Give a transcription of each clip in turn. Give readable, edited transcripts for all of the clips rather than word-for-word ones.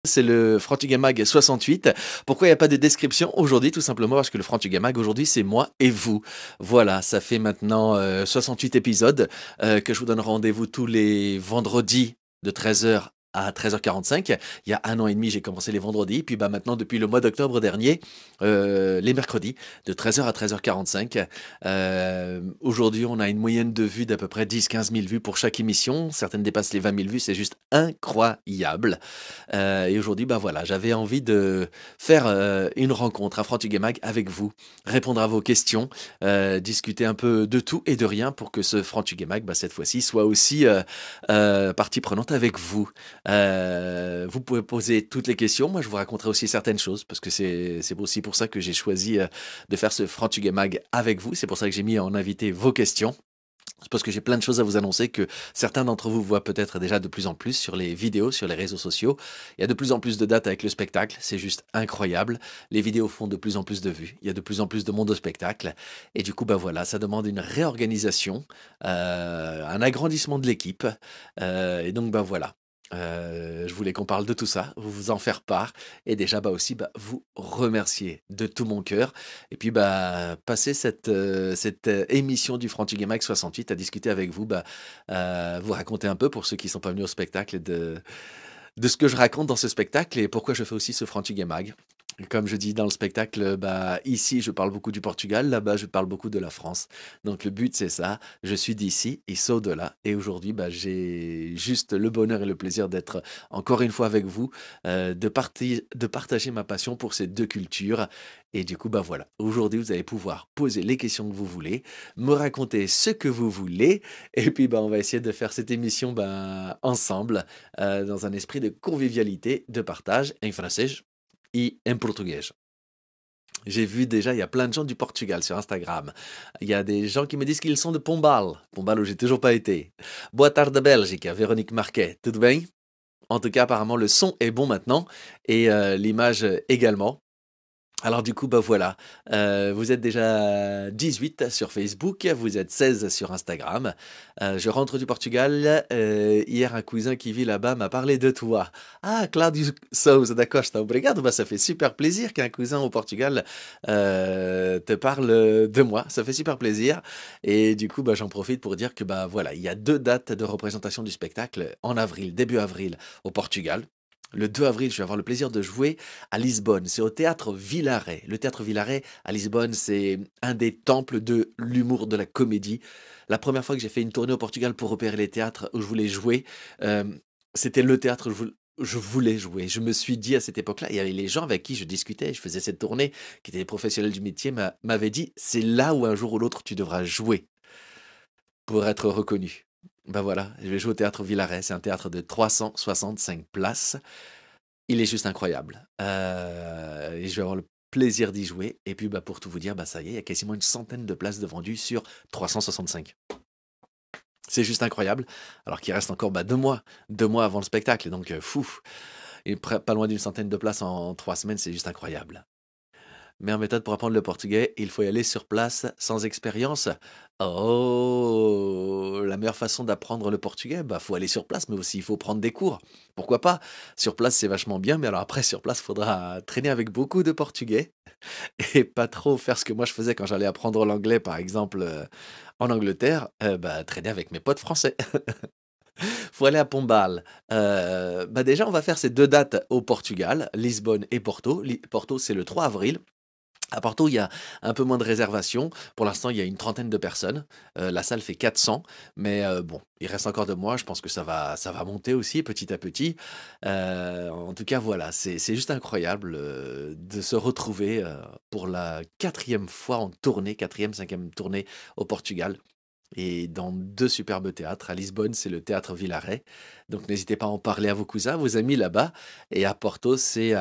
C'est le Frantugamag 68. Pourquoi il n'y a pas de description aujourd'hui? Tout simplement parce que le Frantugamag aujourd'hui, c'est moi et vous. Voilà, ça fait maintenant 68 épisodes que je vous donne rendez-vous tous les vendredis de 13h à 13h45. Il y a 1 an et demi, j'ai commencé les vendredis. Puis maintenant, depuis le mois d'octobre dernier, les mercredis de 13h à 13h45. Aujourd'hui, on a une moyenne de vues d'à peu près 10-15 000 vues pour chaque émission. Certaines dépassent les 20 000 vues. C'est juste incroyable. Et aujourd'hui, bah voilà, j'avais envie de faire une rencontre à Frantugamag avec vous, répondre à vos questions, discuter un peu de tout et de rien pour que ce Frantugamag, bah, cette fois-ci, soit aussi partie prenante avec vous. Vous pouvez poser toutes les questions. Moi, je vous raconterai aussi certaines choses parce que c'est aussi pour ça que j'ai choisi de faire ce Frantugamag avec vous. C'est pour ça que j'ai mis en invité vos questions. C'est parce que j'ai plein de choses à vous annoncer que certains d'entre vous voient peut-être déjà de plus en plus sur les vidéos, sur les réseaux sociaux. Il y a de plus en plus de dates avec le spectacle, c'est juste incroyable. Les vidéos font de plus en plus de vues, il y a de plus en plus de monde au spectacle. Et du coup, bah voilà, ça demande une réorganisation, un agrandissement de l'équipe. Et donc, bah voilà. Je voulais qu'on parle de tout ça, vous en faire part et déjà bah aussi bah, vous remercier de tout mon cœur et puis bah passer cette émission du Frantugamag 68 à discuter avec vous, bah, vous raconter un peu pour ceux qui sont pas venus au spectacle de ce que je raconte dans ce spectacle et pourquoi je fais aussi ce Frantugamag. Comme je dis dans le spectacle, bah, ici je parle beaucoup du Portugal, là-bas je parle beaucoup de la France. Donc le but c'est ça, je suis d'ici, ils sont de là. Et aujourd'hui, bah, j'ai juste le bonheur et le plaisir d'être encore une fois avec vous, de partager ma passion pour ces deux cultures. Et du coup, bah voilà, aujourd'hui vous allez pouvoir poser les questions que vous voulez, me raconter ce que vous voulez, et puis bah, on va essayer de faire cette émission bah, ensemble, dans un esprit de convivialité, de partage, em francês et en portugais. J'ai vu déjà, il y a plein de gens du Portugal sur Instagram. Il y a des gens qui me disent qu'ils sont de Pombal. Pombal où j'ai toujours pas été. Boa tarde Belgique, Véronique Marquet. Tout bien? En tout cas, apparemment, le son est bon maintenant et l'image également. Alors du coup, bah voilà, vous êtes déjà 18 sur Facebook, vous êtes 16 sur Instagram. Je rentre du Portugal, hier un cousin qui vit là-bas m'a parlé de toi. Ah, Claudio Souza da Costa, obrigado, bah ça fait super plaisir qu'un cousin au Portugal te parle de moi, ça fait super plaisir. Et du coup, bah, j'en profite pour dire que bah voilà, il y a 2 dates de représentation du spectacle en avril, début avril au Portugal. Le 2 avril, je vais avoir le plaisir de jouer à Lisbonne. C'est au théâtre Villaret. Le théâtre Villaret à Lisbonne, c'est un des temples de l'humour, de la comédie. La première fois que j'ai fait une tournée au Portugal pour repérer les théâtres où je voulais jouer, euh, c'était le théâtre où je voulais jouer. Je me suis dit à cette époque-là, il y avait les gens avec qui je discutais, je faisais cette tournée, qui étaient des professionnels du métier, m'avaient dit, c'est là où un jour ou l'autre tu devras jouer pour être reconnu. Ben voilà, je vais jouer au théâtre Villaret. C'est un théâtre de 365 places. Il est juste incroyable, et je vais avoir le plaisir d'y jouer et puis, bah, pour tout vous dire, bah, ça y est, il y a quasiment une centaine de places de vendues sur 365. C'est juste incroyable, alors qu'il reste encore, bah, 2 mois avant le spectacle donc fou et près pas loin d'une centaine de places en 3 semaines, c'est juste incroyable. Meilleure méthode pour apprendre le portugais, il faut y aller sur place sans expérience. Oh, la meilleure façon d'apprendre le portugais, bah faut aller sur place, mais aussi il faut prendre des cours. Pourquoi pas? Sur place, c'est vachement bien, mais alors après, sur place, faudra traîner avec beaucoup de portugais et pas trop faire ce que moi je faisais quand j'allais apprendre l'anglais, par exemple, en Angleterre, bah traîner avec mes potes français. Faut aller à Pombal. Bah déjà, on va faire ces 2 dates au Portugal, Lisbonne et Porto. Porto, c'est le 3 avril. À Porto, il y a un peu moins de réservations. Pour l'instant, il y a une trentaine de personnes. La salle fait 400, mais bon, il reste encore 2 mois. Je pense que ça va monter aussi petit à petit. En tout cas, voilà, c'est juste incroyable de se retrouver pour la quatrième fois en tournée, quatrième, cinquième tournée au Portugal. Et dans 2 superbes théâtres. À Lisbonne, c'est le théâtre Villaret. Donc n'hésitez pas à en parler à vos cousins, vos amis là-bas. Et à Porto, c'est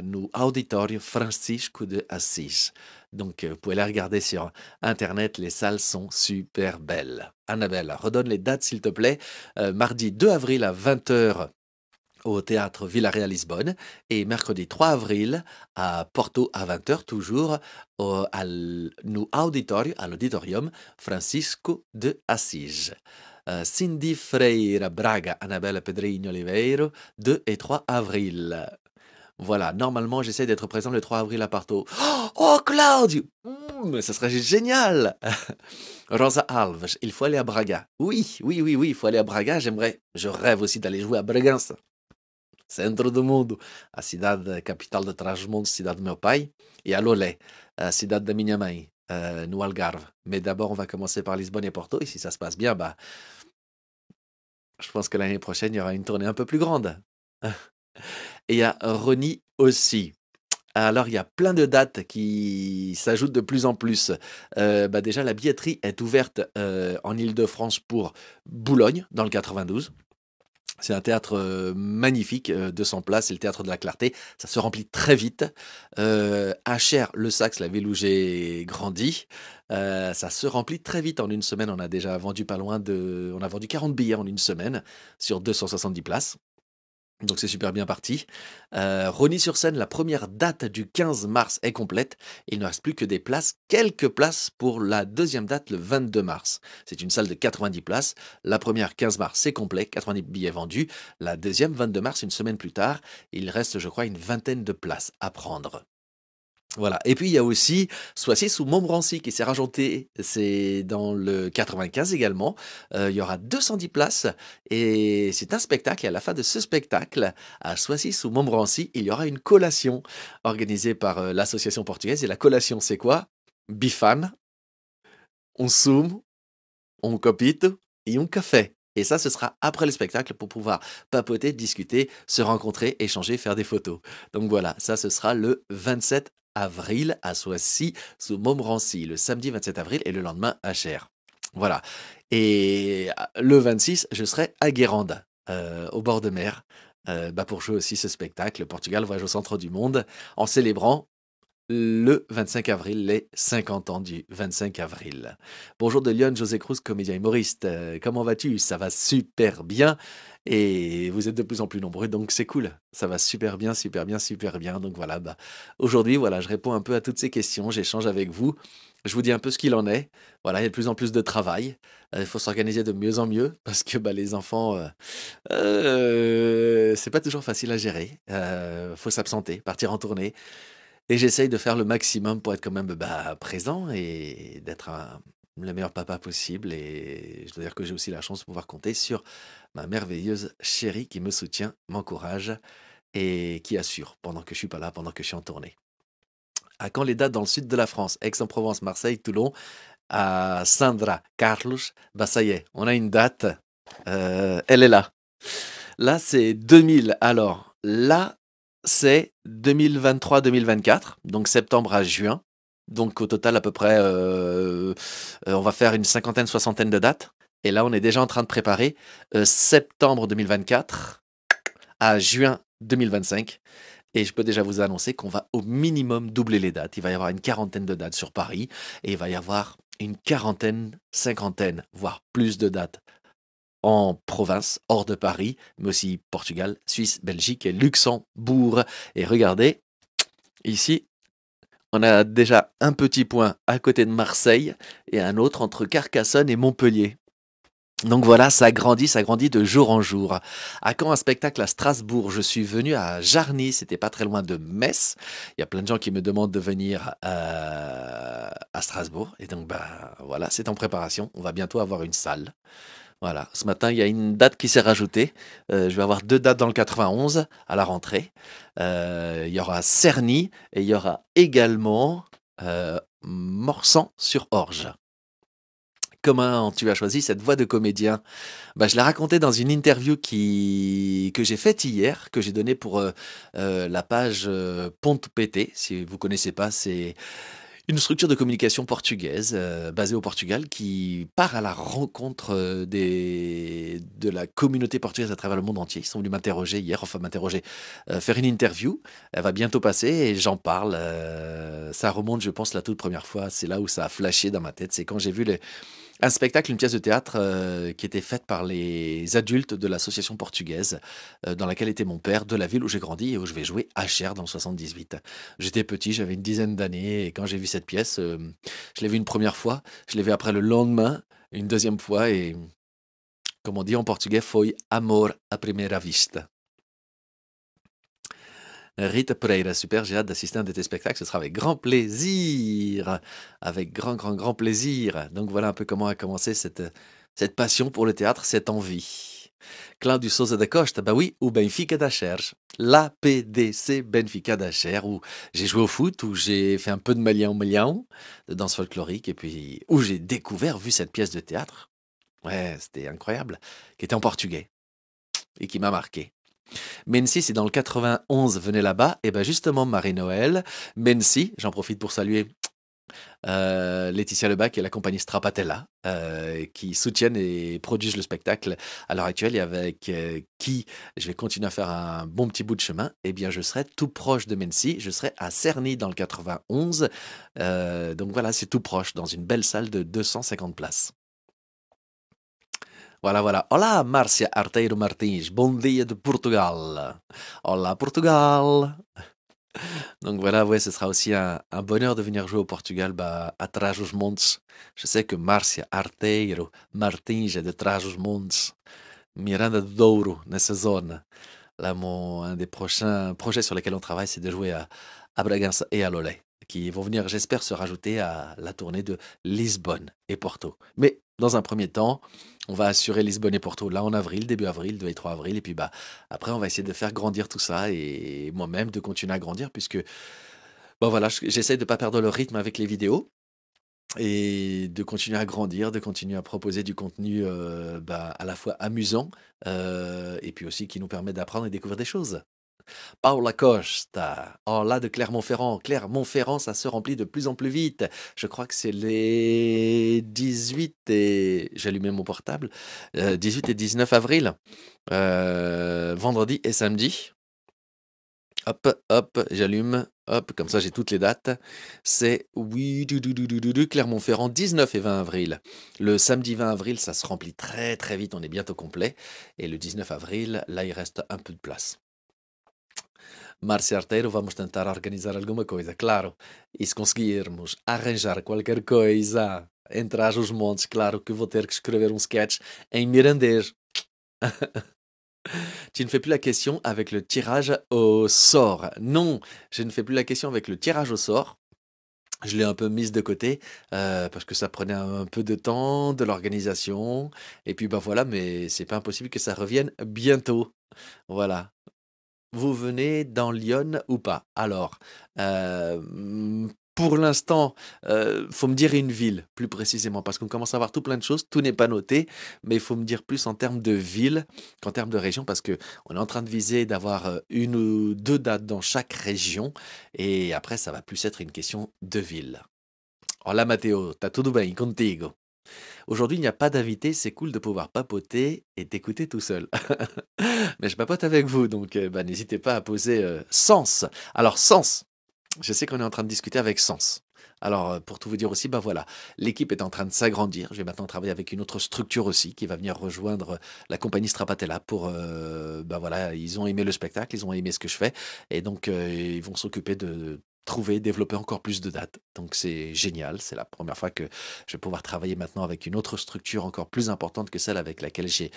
no Auditório Francisco de Assis. Donc vous pouvez les regarder sur Internet. Les salles sont super belles. Annabelle, redonne les dates s'il te plaît. Mardi 2 avril à 20h au théâtre Villaret à Lisbonne et mercredi 3 avril à Porto à 20h toujours no auditório, à l'auditorium Francisco de Assis. Cindy Freire Braga, Annabelle Pedrinho Oliveiro, 2 et 3 avril. Voilà, normalement, j'essaie d'être présent le 3 avril à Porto. Oh, Claudio! Ça serait génial! Rosa Alves, il faut aller à Braga. Oui, oui, oui, oui, il faut aller à Braga. Je rêve aussi d'aller jouer à Bragança, centro do mundo, a cidade capital de Trás-os-Montes, cidade do meu pai, e a Lolé, a cidade da minha mãe, no Algarve. Mais d'abord, on va commencer par Lisbonne et Porto, et si ça se passe bien, bah, je pense que l'année prochaine, il y aura une tournée un peu plus grande. Et il y a Ronnie aussi. Alors, il y a plein de dates qui s'ajoutent de plus en plus. Bah, déjà, la billetterie est ouverte en Île-de-France pour Boulogne, dans le 92. C'est un théâtre magnifique, 200 places, c'est le théâtre de la Clarté. Ça se remplit très vite. À Cher, le Sax, la ville où j'ai grandi, ça se remplit très vite. En une semaine, on a déjà vendu pas loin de. On a vendu 40 billets en une semaine sur 270 places. Donc c'est super bien parti. Rosny-sur-Seine, la première date du 15 mars est complète. Il ne reste plus que des places, quelques places pour la deuxième date le 22 mars. C'est une salle de 90 places. La première 15 mars, c'est complet, 90 billets vendus. La deuxième 22 mars, une semaine plus tard, il reste je crois une vingtaine de places à prendre. Voilà. Et puis il y a aussi Soissy sous Montmorency qui s'est rajouté, c'est dans le 95 également. Il y aura 210 places et c'est un spectacle. Et à la fin de ce spectacle, à Soissy sous Montmorency, il y aura une collation organisée par l'association portugaise. Et la collation, c'est quoi? Bifan, un sumo, un copito et un café. Et ça, ce sera après le spectacle pour pouvoir papoter, discuter, se rencontrer, échanger, faire des photos. Donc voilà, ça, ce sera le 27 avril à Soissy, sous Montmorency, le samedi 27 avril et le lendemain à Cher. Voilà. Et le 26, je serai à Guérande, au bord de mer, bah pour jouer aussi ce spectacle, le Portugal voyage au centre du monde, en célébrant le 25 avril, les 50 ans du 25 avril. Bonjour de Lyon, José Cruz, comédien humoriste. Comment vas-tu? Ça va super bien. Et vous êtes de plus en plus nombreux, donc c'est cool. Ça va super bien, super bien, super bien. Donc voilà, bah, aujourd'hui, voilà, je réponds un peu à toutes ces questions, j'échange avec vous. Je vous dis un peu ce qu'il en est. Voilà, il y a de plus en plus de travail. Il faut s'organiser de mieux en mieux parce que bah, les enfants, c'est pas toujours facile à gérer. Faut s'absenter, partir en tournée. Et j'essaye de faire le maximum pour être quand même, bah, présent et d'être le meilleur papa possible et je dois dire que j'ai aussi la chance de pouvoir compter sur ma merveilleuse chérie qui me soutient, m'encourage et qui assure pendant que je suis pas là, pendant que je suis en tournée. À quand les dates dans le sud de la France? Aix-en-Provence, Marseille, Toulon, à Sandra, Carlos, bah ça y est, on a une date, elle est là. Là, c'est 2000. Alors, là, c'est 2023-2024, donc septembre à juin. Donc, au total, à peu près, on va faire une cinquantaine, soixantaine de dates. Et là, on est déjà en train de préparer septembre 2024 à juin 2025. Et je peux déjà vous annoncer qu'on va au minimum doubler les dates. Il va y avoir une quarantaine de dates sur Paris et il va y avoir une quarantaine, cinquantaine, voire plus de dates en province, hors de Paris, mais aussi Portugal, Suisse, Belgique et Luxembourg. Et regardez, ici, on a déjà un petit point à côté de Marseille et un autre entre Carcassonne et Montpellier. Donc voilà, ça grandit de jour en jour. À quand un spectacle à Strasbourg? Je suis venu à Jarny, c'était pas très loin de Metz. Il y a plein de gens qui me demandent de venir à Strasbourg. Et donc, bah voilà, c'est en préparation. On va bientôt avoir une salle. Voilà, ce matin, il y a une date qui s'est rajoutée. Je vais avoir 2 dates dans le 91 à la rentrée. Il y aura Cerny et il y aura également Morsan-sur-Orge. Comment tu as choisi cette voix de comédien? Bah, je l'ai raconté dans une interview que j'ai faite hier, que j'ai donnée pour la page Ponte PT. Si vous connaissez pas, c'est une structure de communication portugaise, basée au Portugal, qui part à la rencontre, de la communauté portugaise à travers le monde entier. Ils sont venus m'interroger hier, enfin m'interroger, faire une interview. Elle va bientôt passer et j'en parle, ça remonte, je pense, la toute première fois. C'est là où ça a flashé dans ma tête. C'est quand j'ai vu un spectacle, une pièce de théâtre, qui était faite par les adultes de l'association portugaise, dans laquelle était mon père, de la ville où j'ai grandi et où je vais jouer à Cher dans le 78. J'étais petit, j'avais une dizaine d'années et quand j'ai vu cette pièce, je l'ai vue une première fois, je l'ai vue après le lendemain, une deuxième fois et comme on dit en portugais: «Foi amor à primeira vista». Rita Pereira, super, j'ai hâte d'assister à un de tes spectacles, ce sera avec grand plaisir, avec grand plaisir. Donc voilà un peu comment a commencé cette passion pour le théâtre, cette envie. Cláudio Sousa da Costa, bah oui, ou Benfica da Cherche, la PDC Benfica da Cher, où j'ai joué au foot, où j'ai fait un peu de malian, de danse folklorique, et puis où j'ai découvert, vu cette pièce de théâtre, ouais, c'était incroyable, qui était en portugais, et qui m'a marqué. Mensi, c'est dans le 91, venait là-bas. Et ben justement, Marie-Noël, Mensi, j'en profite pour saluer Laetitia Lebac et la compagnie Strapatella, qui soutiennent et produisent le spectacle à l'heure actuelle et avec qui je vais continuer à faire un bon petit bout de chemin. Eh bien, je serai tout proche de Mensi. Je serai à Cerny dans le 91. Donc voilà, c'est tout proche, dans une belle salle de 250 places. Voilà, voilà. Olá, Márcia Arteiro Martins. Bom dia de Portugal. Olá, Portugal. Donc voilà, ouais, ce sera aussi un bonheur de venir jouer au Portugal, bah, à Trás-os-Montes. Je sais que Márcia Arteiro Martins est de Trás-os-Montes, Miranda do Douro, nessa zone. Là, un des prochains projets sur lesquels on travaille, c'est de jouer à Bragança et à Lolé, qui vont venir, j'espère, se rajouter à la tournée de Lisbonne et Porto. Mais dans un premier temps, on va assurer Lisbonne et Porto là en avril, début avril, 2 et 3 avril, et puis bah après on va essayer de faire grandir tout ça et moi-même de continuer à grandir puisque bon voilà, j'essaie de pas perdre le rythme avec les vidéos et de continuer à grandir, de continuer à proposer du contenu bah, à la fois amusant et puis aussi qui nous permet d'apprendre et découvrir des choses. Paula Costa. Oh là, de Clermont-Ferrand. Clermont-Ferrand, ça se remplit de plus en plus vite. Je crois que c'est les 18 et... J'allumais mon portable. 18 et 19 avril. Vendredi et samedi. Hop, hop, j'allume. Hop, comme ça j'ai toutes les dates. C'est oui, Clermont-Ferrand, 19 et 20 avril. Le samedi 20 avril, ça se remplit très très vite, on est bientôt complet. Et le 19 avril, là, il reste un peu de place. Márcia Arteiro, vamos tentar organizar alguma coisa, claro. E se conseguirmos arranjar qualquer coisa entre os montes, claro que vou ter que escrever um sketch em mirandês. Tu ne fais plus la question avec le tirage au sort. Non, je ne fais plus la question avec le tirage au sort. Je l'ai un peu mise de côté parce que ça prenait un peu de temps, de l'organisation. Et puis bah voilà, mais c'est pas impossible que ça revienne bientôt. Voilà. Vous venez dans Lyon ou pas? Alors, pour l'instant, faut me dire une ville, plus précisément, parce qu'on commence à avoir tout plein de choses, tout n'est pas noté, mais il faut me dire plus en termes de ville qu'en termes de région, parce que on est en train de viser d'avoir, 1 ou 2 dates dans chaque région et après ça va plus être une question de ville. Hola Matteo, está tudo bem contigo? Aujourd'hui, il n'y a pas d'invité, c'est cool de pouvoir papoter et t'écouter tout seul. Mais je papote avec vous, donc bah, n'hésitez pas à poser Sens. Alors Sens, je sais qu'on est en train de discuter avec Sens. Alors pour tout vous dire aussi, bah voilà, l'équipe est en train de s'agrandir. Je vais maintenant travailler avec une autre structure aussi qui va venir rejoindre la compagnie Strapatella pour, bah voilà, ils ont aimé le spectacle, ils ont aimé ce que je fais et donc ils vont s'occuper de trouver, développer encore plus de dates. Donc c'est génial, c'est la première fois que je vais pouvoir travailler maintenant avec une autre structure encore plus importante que celle avec laquelle j'ai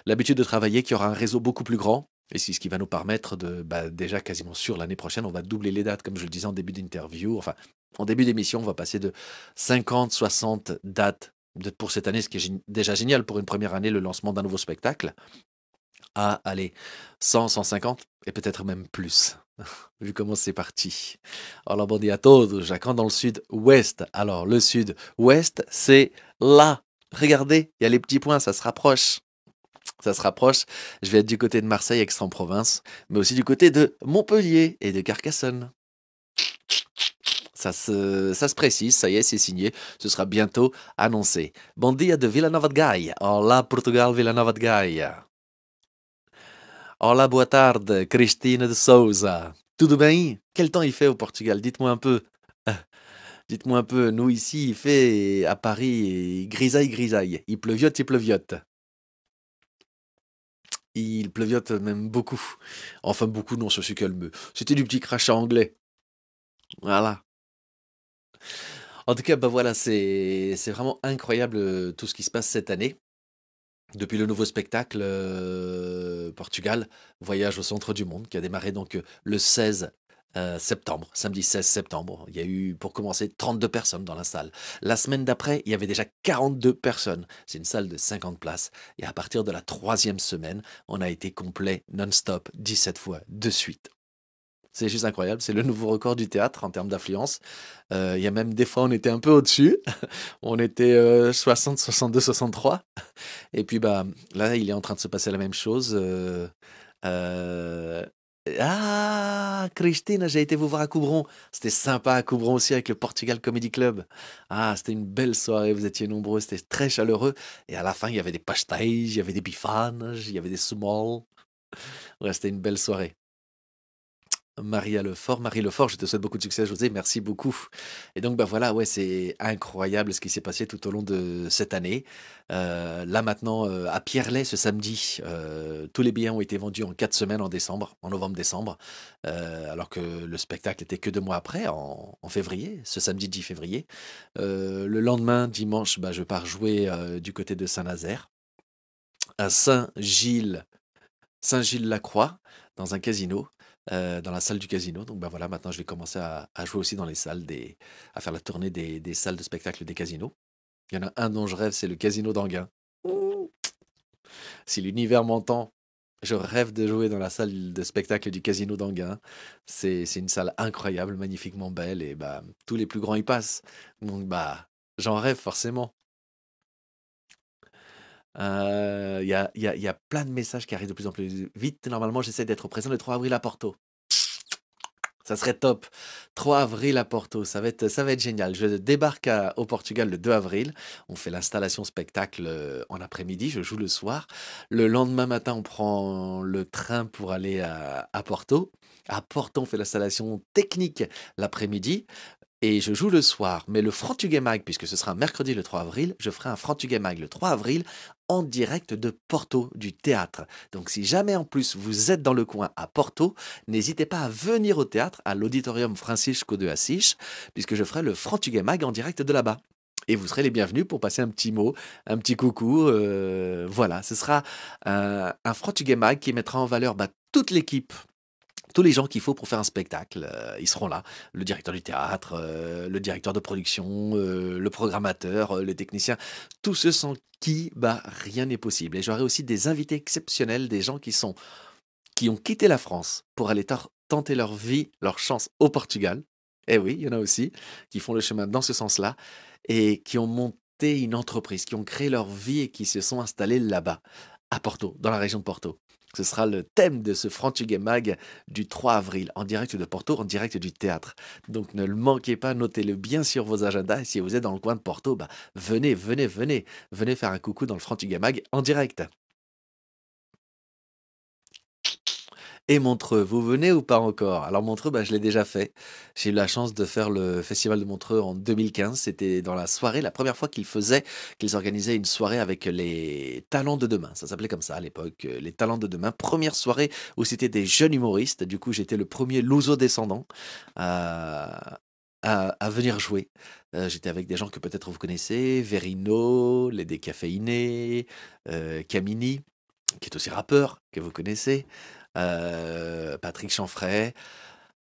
l'habitude de travailler, qui aura un réseau beaucoup plus grand. Et c'est ce qui va nous permettre de, bah, déjà quasiment sûr l'année prochaine, on va doubler les dates, comme je le disais en début d'interview. Enfin, en début d'émission, on va passer de 50, 60 dates pour cette année, ce qui est déjà génial pour une première année, le lancement d'un nouveau spectacle, à aller 100, 150 et peut-être même plus, vu comment c'est parti. Alors, bon dia a todos, Jacques, dans le sud-ouest. Alors, le sud-ouest, c'est là. Regardez, il y a les petits points, ça se rapproche. Ça se rapproche. Je vais être du côté de Marseille, Aix-en-Provence, mais aussi du côté de Montpellier et de Carcassonne. Ça se précise, ça y est, c'est signé. Ce sera bientôt annoncé. Bom dia de Vila Nova de Gaia. Olá, Portugal, Vila Nova de Gaia. Olá, boa tarde, Cristina de Souza. Tudo bem? Quel temps il fait au Portugal? Dites-moi un peu. Dites-moi un peu. Nous, ici, il fait à Paris grisaille, grisaille. Il pleuviote, il pleuviote. Il pleuviote même beaucoup. Enfin, beaucoup, non, ça s'est calmé. C'était du petit crachat anglais. Voilà. En tout cas, bah voilà, c'est vraiment incroyable tout ce qui se passe cette année. Depuis le nouveau spectacle, Portugal, Voyage au centre du monde, qui a démarré donc le 16 septembre, samedi 16 septembre. Il y a eu, pour commencer, 32 personnes dans la salle. La semaine d'après, il y avait déjà 42 personnes. C'est une salle de 50 places. Et à partir de la troisième semaine, on a été complet non-stop 17 fois de suite. C'est juste incroyable, c'est le nouveau record du théâtre en termes d'affluence. Il y a même des fois, on était un peu au-dessus. On était 60, 62, 63. Et puis bah là, il est en train de se passer la même chose. Euh, Ah, Christine, j'ai été vous voir à Coubron. C'était sympa à Coubron aussi avec le Portugal Comedy Club. Ah, c'était une belle soirée, vous étiez nombreux, c'était très chaleureux. Et à la fin, il y avait des pastéis, il y avait des bifanes, il y avait des sumols. Ouais, c'était une belle soirée. Marie Lefort, je te souhaite beaucoup de succès, José. Merci beaucoup. Et donc, bah voilà, ouais, c'est incroyable ce qui s'est passé tout au long de cette année. Là maintenant, à Pierrelet, ce samedi, tous les billets ont été vendus en 4 semaines en décembre, en novembre-décembre, alors que le spectacle était que 2 mois après, en février, ce samedi 10 février. Le lendemain, dimanche, bah, je pars jouer du côté de Saint-Nazaire, à Saint-Gilles-la-Croix, dans un casino, dans la salle du casino. Donc bah voilà, maintenant je vais commencer à jouer aussi dans les salles à faire la tournée des salles de spectacle des casinos. Il y en a un dont je rêve, c'est le Casino d'Anguin. Ouh. Si l'univers m'entend, je rêve de jouer dans la salle de spectacle du Casino d'Anguin. C'est une salle incroyable, magnifiquement belle, et bah tous les plus grands y passent. Donc bah j'en rêve forcément. Il y a plein de messages qui arrivent de plus en plus vite. Normalement, j'essaie d'être présent le 3 avril à Porto. Ça serait top. 3 avril à Porto, ça va être génial. Je débarque au Portugal le 2 avril. On fait l'installation spectacle en après-midi. Je joue le soir. Le lendemain matin, on prend le train pour aller à Porto. À Porto, on fait l'installation technique l'après-midi. Et je joue le soir, mais le Mag, puisque ce sera un mercredi le 3 avril, je ferai un Mag le 3 avril en direct de Porto, du théâtre. Donc si jamais en plus vous êtes dans le coin à Porto, n'hésitez pas à venir au théâtre, à l'auditorium Francisco de Assis, puisque je ferai le Mag en direct de là-bas. Et vous serez les bienvenus pour passer un petit mot, un petit coucou. Voilà, ce sera un Mag qui mettra en valeur toute l'équipe, tous les gens qu'il faut pour faire un spectacle, ils seront là. Le directeur du théâtre, le directeur de production, le programmateur, le technicien, tous ceux sans qui, bah, rien n'est possible. Et j'aurai aussi des invités exceptionnels, des gens qui ont quitté la France pour aller tenter leur vie, leur chance au Portugal. Eh oui, il y en a aussi qui font le chemin dans ce sens-là et qui ont monté une entreprise, qui ont créé leur vie et qui se sont installés là-bas, à Porto, dans la région de Porto. Ce sera le thème de ce Frantuguet Mag du 3 avril, en direct de Porto, en direct du théâtre. Donc ne le manquez pas, notez-le bien sur vos agendas. Et si vous êtes dans le coin de Porto, bah, venez, venez, venez, venez faire un coucou dans le Frantuguet Mag en direct. Et Montreux, vous venez ou pas encore? Alors Montreux, bah, je l'ai déjà fait. J'ai eu la chance de faire le festival de Montreux en 2015. C'était dans la soirée, la première fois qu'ils organisaient une soirée avec les talents de demain. Ça s'appelait comme ça à l'époque, les talents de demain. Première soirée où c'était des jeunes humoristes. Du coup, j'étais le premier Louzo descendant à venir jouer. J'étais avec des gens que peut-être vous connaissez, Verino, les décaféinés, Camini, qui est aussi rappeur, que vous connaissez, Patrick Chanfray.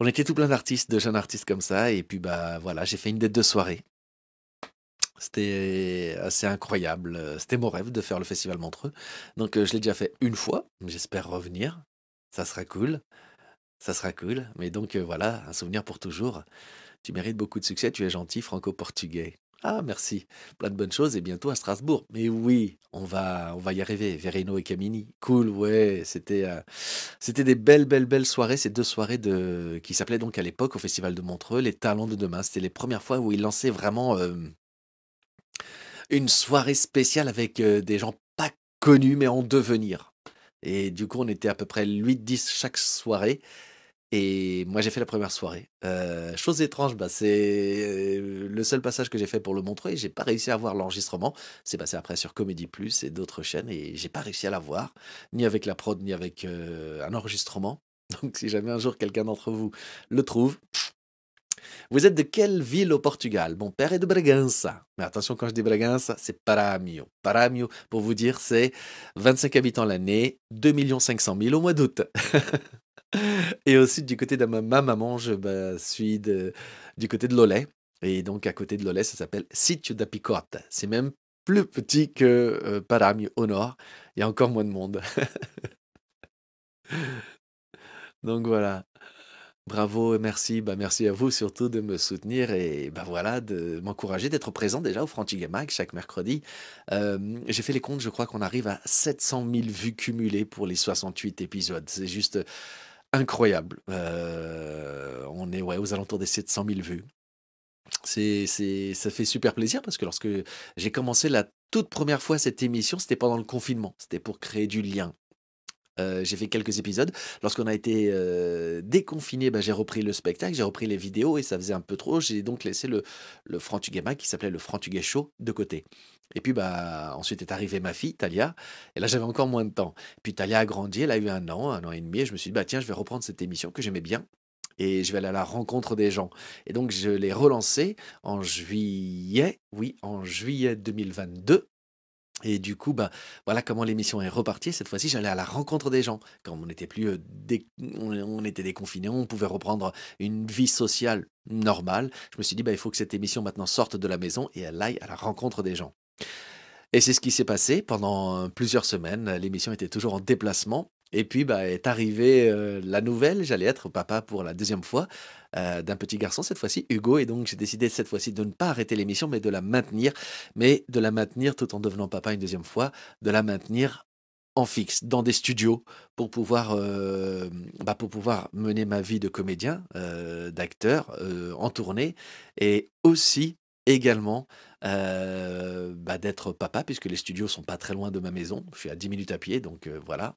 On était tout plein d'artistes, de jeunes artistes comme ça, et puis bah voilà, j'ai fait une des 2 soirées. C'était assez incroyable. C'était mon rêve de faire le festival Montreux. Donc je l'ai déjà fait une fois. J'espère revenir. Ça sera cool. Ça sera cool. Mais donc voilà, un souvenir pour toujours. Tu mérites beaucoup de succès, tu es gentil, franco-portugais. Ah, merci. Plein de bonnes choses et bientôt à Strasbourg. Mais oui, on va y arriver. Verino et Camini. Cool, ouais. C'était des belles, belles, belles soirées. Ces 2 soirées qui s'appelaient donc à l'époque au Festival de Montreux, les Talents de demain. C'était les premières fois où ils lançaient vraiment une soirée spéciale avec des gens pas connus mais en devenir. Et du coup, on était à peu près 8-10 chaque soirée. Et moi, j'ai fait la première soirée. Chose étrange, bah, c'est le seul passage que j'ai fait pour le Montreux et j'ai pas réussi à voir l'enregistrement. C'est passé après sur Comédie Plus et d'autres chaînes et j'ai pas réussi à la voir, ni avec la prod, ni avec un enregistrement. Donc, si jamais un jour quelqu'un d'entre vous le trouve, Vous êtes de quelle ville au Portugal? Mon père est de Bragança. Mais attention, quand je dis Bragança, c'est Paramio. Paramio, pour vous dire, c'est 25 habitants l'année, 2 500 000 au mois d'août. Et aussi du côté de ma maman, je suis du côté de Lolé. Et donc à côté de Lolé, ça s'appelle Sítio da Picota. C'est même plus petit que Paramio au nord. Il y a encore moins de monde. Donc voilà. Bravo et merci. Merci à vous surtout de me soutenir et voilà, de m'encourager, d'être présent déjà au Frantigamac chaque mercredi. J'ai fait les comptes, je crois qu'on arrive à 700 000 vues cumulées pour les 68 épisodes. C'est juste incroyable. On est ouais, aux alentours des 700 000 vues. Ça fait super plaisir parce que lorsque j'ai commencé la toute première fois cette émission, c'était pendant le confinement. C'était pour créer du lien. J'ai fait quelques épisodes. Lorsqu'on a été, déconfinés, j'ai repris le spectacle, j'ai repris les vidéos et ça faisait un peu trop. J'ai donc laissé le Frantugamag qui s'appelait le Frantuguais Show de côté. Et puis, ensuite est arrivée ma fille Thalia et là, j'avais encore moins de temps. Puis Thalia a grandi, elle a eu 1 an et demi et je me suis dit: «Bah, tiens, je vais reprendre cette émission que j'aimais bien et je vais aller à la rencontre des gens» et donc je l'ai relancée en juillet, oui, en juillet 2022 et du coup, voilà comment l'émission est repartie. Cette fois-ci, j'allais à la rencontre des gens. Quand on n'était plus, on était déconfinés, on pouvait reprendre une vie sociale normale. Je me suis dit: «Il faut que cette émission maintenant sorte de la maison et elle aille à la rencontre des gens». Et c'est ce qui s'est passé pendant plusieurs semaines. L'émission était toujours en déplacement. Et puis, est arrivée la nouvelle. J'allais être papa pour la deuxième fois d'un petit garçon, cette fois-ci, Hugo. Et donc, j'ai décidé cette fois-ci de ne pas arrêter l'émission, mais de la maintenir. Mais de la maintenir tout en devenant papa une deuxième fois, de la maintenir en fixe, dans des studios, pour pouvoir mener ma vie de comédien, d'acteur, en tournée, et aussi, également, d'être papa, puisque les studios sont pas très loin de ma maison. Je suis à 10 minutes à pied, donc voilà.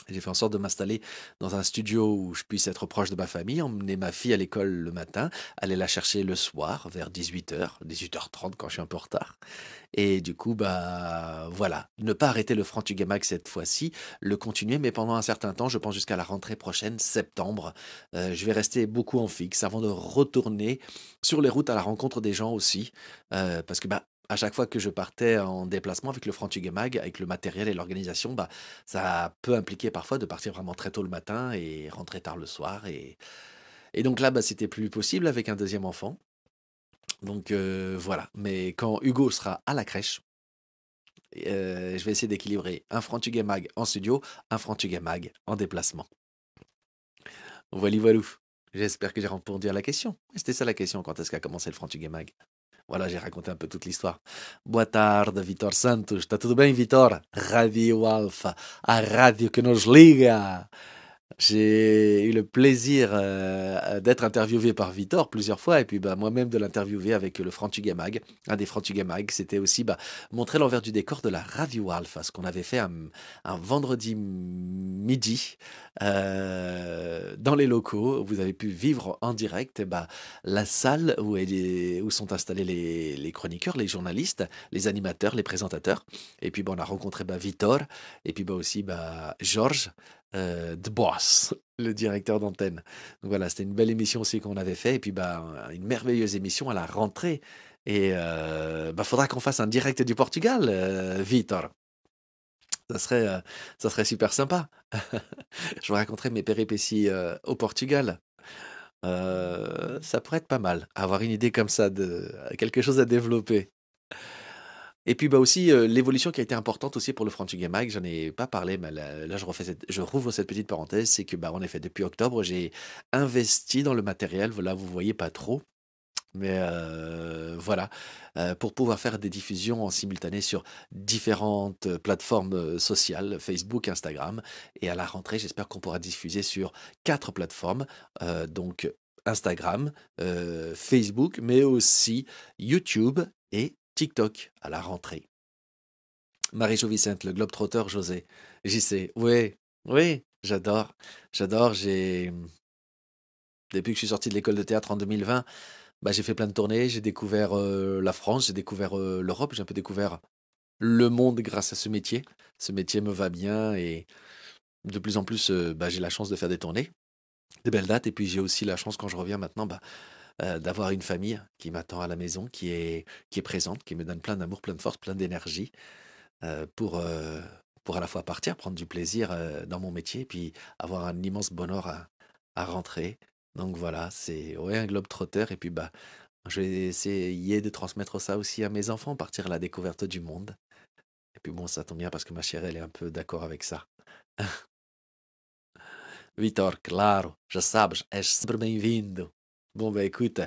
J'ai fait en sorte de m'installer dans un studio où je puisse être proche de ma famille, emmener ma fille à l'école le matin, aller la chercher le soir vers 18h, 18h30 quand je suis un peu en retard. Et du coup, voilà, ne pas arrêter le Frantugamag cette fois-ci, le continuer, mais pendant un certain temps, je pense jusqu'à la rentrée prochaine, septembre. Je vais rester beaucoup en fixe avant de retourner sur les routes à la rencontre des gens aussi, parce que à chaque fois que je partais en déplacement avec le Frantugamag, avec le matériel et l'organisation, ça peut impliquer parfois de partir vraiment très tôt le matin et rentrer tard le soir. Et donc là, c'était plus possible avec un deuxième enfant. Donc voilà. Mais quand Hugo sera à la crèche, je vais essayer d'équilibrer un Frantugamag en studio, un Frantugamag en déplacement. Voilà, voilou. J'espère que j'ai répondu à la question. C'était ça la question, quand est-ce qu'a commencé le Frantugamag? Voilà, j'ai raconté un peu toute l'histoire. Boa tarde, Vitor Santos. Está tudo bem, Vitor? Radio Alfa, a rádio que nos liga. J'ai eu le plaisir d'être interviewé par Vitor plusieurs fois et puis moi-même de l'interviewer avec le Frantugamag, un des Frantugamag. C'était aussi montrer l'envers du décor de la Radio Alpha, ce qu'on avait fait un vendredi midi dans les locaux. Vous avez pu vivre en direct la salle où sont installés les chroniqueurs, les journalistes, les animateurs, les présentateurs. Et puis on a rencontré Vitor et puis aussi Georges The Boss, le directeur d'antenne. Donc voilà, c'était une belle émission aussi qu'on avait fait. Et puis une merveilleuse émission à la rentrée. Et faudra qu'on fasse un direct du Portugal, Vitor. Ça serait super sympa. Je vous raconterai mes péripéties au Portugal. Ça pourrait être pas mal. Avoir une idée comme ça de quelque chose à développer. Et puis aussi l'évolution qui a été importante aussi pour le Frantugamag, j'en ai pas parlé, mais là je rouvre cette petite parenthèse, c'est que en effet depuis octobre j'ai investi dans le matériel, voilà, vous voyez pas trop, mais voilà, pour pouvoir faire des diffusions en simultané sur différentes plateformes sociales, Facebook, Instagram, et à la rentrée j'espère qu'on pourra diffuser sur 4 plateformes, donc Instagram, Facebook, mais aussi YouTube et TikTok à la rentrée. Marie-Jo Vicente, le globe-trotteur José. JC. Oui, oui, j'adore. J'adore. Depuis que je suis sorti de l'école de théâtre en 2020, j'ai fait plein de tournées. J'ai découvert la France, j'ai découvert l'Europe, j'ai un peu découvert le monde grâce à ce métier. Ce métier me va bien et de plus en plus, j'ai la chance de faire des tournées, des belles dates. Et puis j'ai aussi la chance, quand je reviens maintenant, d'avoir une famille qui m'attend à la maison, qui est présente, qui me donne plein d'amour, plein de force, plein d'énergie euh, pour, euh, pour à la fois partir, prendre du plaisir dans mon métier, puis avoir un immense bonheur à rentrer. Donc voilà, c'est ouais, un globe trotteur. Et puis bah, je vais essayer de transmettre ça aussi à mes enfants, partir à la découverte du monde. Et puis bon, ça tombe bien parce que ma chérie, elle est un peu d'accord avec ça. Vitor, claro, já sabes, és sempre bem-vindo. Bon, bah écoute,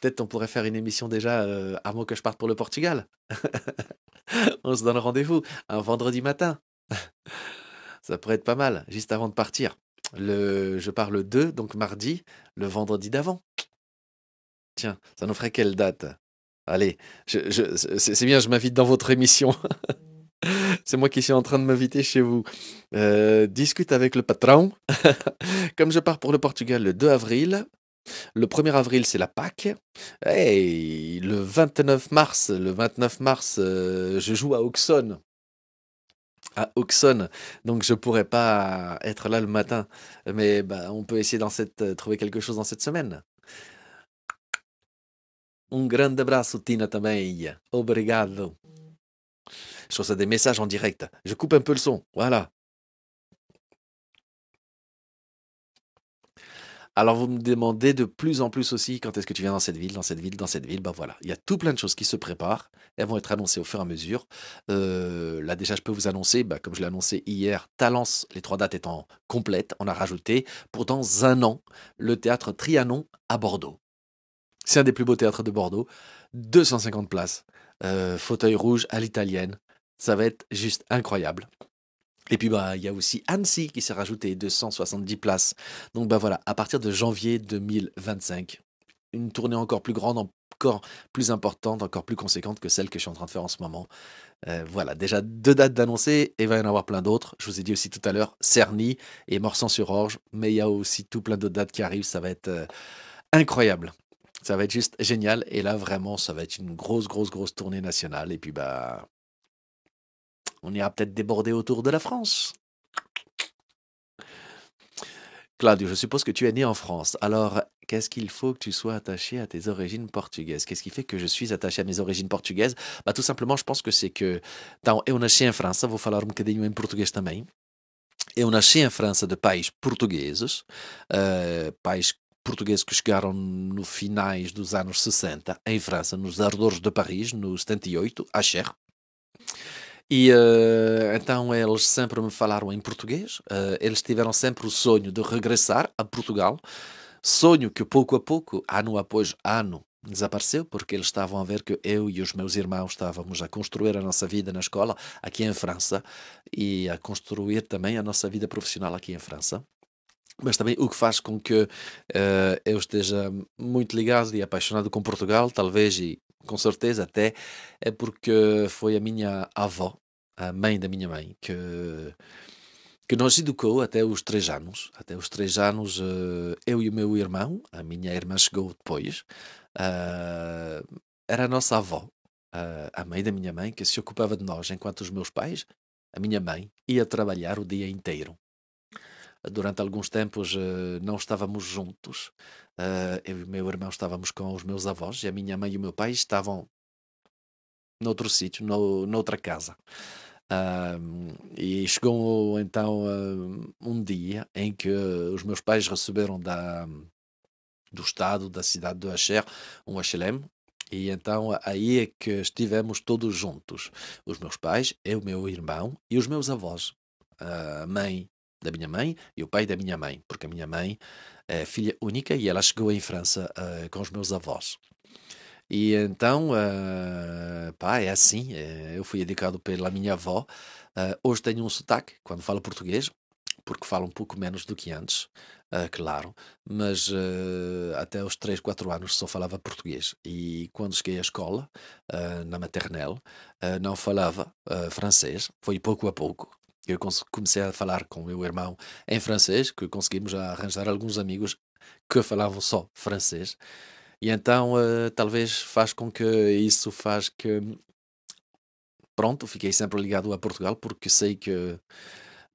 peut-être on pourrait faire une émission déjà avant que je parte pour le Portugal. On se donne rendez-vous un vendredi matin. Ça pourrait être pas mal, juste avant de partir. Je pars le 2, donc mardi, le vendredi d'avant. Tiens, ça nous ferait quelle date? Allez, c'est bien, je m'invite dans votre émission. C'est moi qui suis en train de m'inviter chez vous. Discute avec le patron. Comme je pars pour le Portugal le 2 avril, le 1er avril, c'est la Pâques. Hey, le 29 mars, je joue à Auxonne. À Auxonne. Donc je pourrais pas être là le matin. Mais bah, on peut essayer trouver quelque chose dans cette semaine. Un grande abraço, Tina, também. Obrigado. Je reçois des messages en direct. Je coupe un peu le son. Voilà. Alors vous me demandez de plus en plus aussi quand est-ce que tu viens dans cette ville, dans cette ville, dans cette ville. Bah voilà, il y a tout plein de choses qui se préparent. Elles vont être annoncées au fur et à mesure. Là déjà, je peux vous annoncer, bah, comme je l'ai annoncé hier, Talence, les 3 dates étant complètes, on a rajouté pour dans un an le théâtre Trianon à Bordeaux. C'est un des plus beaux théâtres de Bordeaux. 250 places, fauteuil rouge à l'italienne. Ça va être juste incroyable. Et puis bah il y a aussi Annecy qui s'est rajouté 270 places. Donc bah voilà, à partir de janvier 2025, une tournée encore plus grande, encore plus importante, encore plus conséquente que celle que je suis en train de faire en ce moment. Voilà, déjà 2 dates d'annoncées et il va y en avoir plein d'autres. Je vous ai dit aussi tout à l'heure, Cerny et Morsan-sur-Orge, mais il y a aussi tout plein d'autres dates qui arrivent. Ça va être incroyable. Ça va être juste génial. Et là, vraiment, ça va être une grosse, grosse, grosse tournée nationale. Et puis, bah, on ira peut-être déborder autour de la France. Claudio, je suppose que tu es né en France. Alors, qu'est-ce qu'il faut que tu sois attaché à tes origines portugaises? Qu'est-ce qui fait que je suis attaché à mes origines portugaises? Bah, tout simplement, je pense que c'est que. Então, eu nasci em França, vou falar um bocadinho em português também. Eu nasci em França de pais portugueses, pais portugueses que chegaram no finais dos anos 60, em França, nos arredores de Paris, no 78, à Cher. E então eles sempre me falaram em português, eles tiveram sempre o sonho de regressar a Portugal, sonho que pouco a pouco, ano após ano, desapareceu, porque eles estavam a ver que eu e os meus irmãos estávamos a construir a nossa vida na escola, aqui em França, e a construir também a nossa vida profissional aqui em França. Mas também o que faz com que eu esteja muito ligado e apaixonado com Portugal, talvez e com certeza até, é porque foi a minha avó, a mãe da minha mãe, que nos educou até os 3 anos. Até os 3 anos, eu e o meu irmão, a minha irmã chegou depois, eh, era a nossa avó, a mãe da minha mãe, que se ocupava de nós, enquanto os meus pais, a minha mãe, ia trabalhar o dia inteiro. Durante alguns tempos não estávamos juntos. Eu e o meu irmão estávamos com os meus avós e a minha mãe e o meu pai estavam noutro sítio, noutra casa. E chegou então um dia em que os meus pais receberam do estado, da cidade de Acher, um HLM. E então aí é que estivemos todos juntos. Os meus pais, eu, meu irmão e os meus avós. A mãe da minha mãe e o pai da minha mãe, porque a minha mãe é filha única e ela chegou em França com os meus avós. E então, pá, é assim, eu fui educado pela minha avó. Hoje tenho um sotaque quando falo português, porque falo um pouco menos do que antes, claro, mas até aos 3 4 anos só falava português. E quando cheguei à escola, na maternelle, não falava francês, foi pouco a pouco. Eu comecei a falar com o meu irmão em francês, que conseguimos arranjar alguns amigos que falavam só francês. E então, talvez faz com que isso faz que, pronto, fiquei sempre ligado a Portugal, porque sei que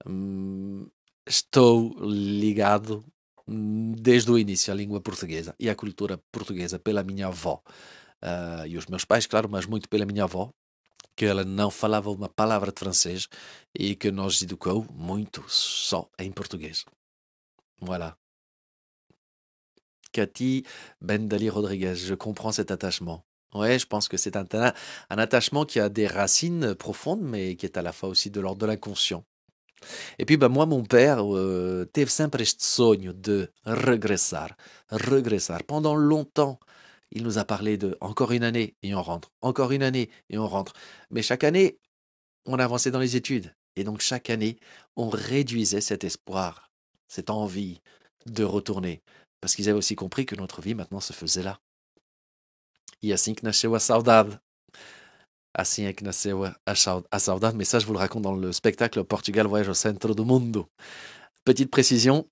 hum, estou ligado desde o início a língua portuguesa e a cultura portuguesa pela minha avó. E os meus pais, claro, mas muito pela minha avó, que ela não falava uma palavra de francês e que nos educou muito só em português. Voilà. Cathy Bendali Rodriguez, je comprends cet attachement. Ouais, je pense que c'est un attachement qui a des racines profondes, mais qui est à la fois aussi de l'ordre de l'inconscient. Et puis, bah, moi, mon père teve sempre este sonho de regressar, regressar. Pendant longtemps, il nous a parlé de encore une année et on rentre, encore une année et on rentre. Mais chaque année, on avançait dans les études. Et donc, chaque année, on réduisait cet espoir, cette envie de retourner. Parce qu'ils avaient aussi compris que notre vie maintenant se faisait là. E assim que nasceu a saudade. Assim é que nasceu a saudade, mais ça je vous le raconte dans le spectacle Portugal voyage au centre do mundo. Petite précision,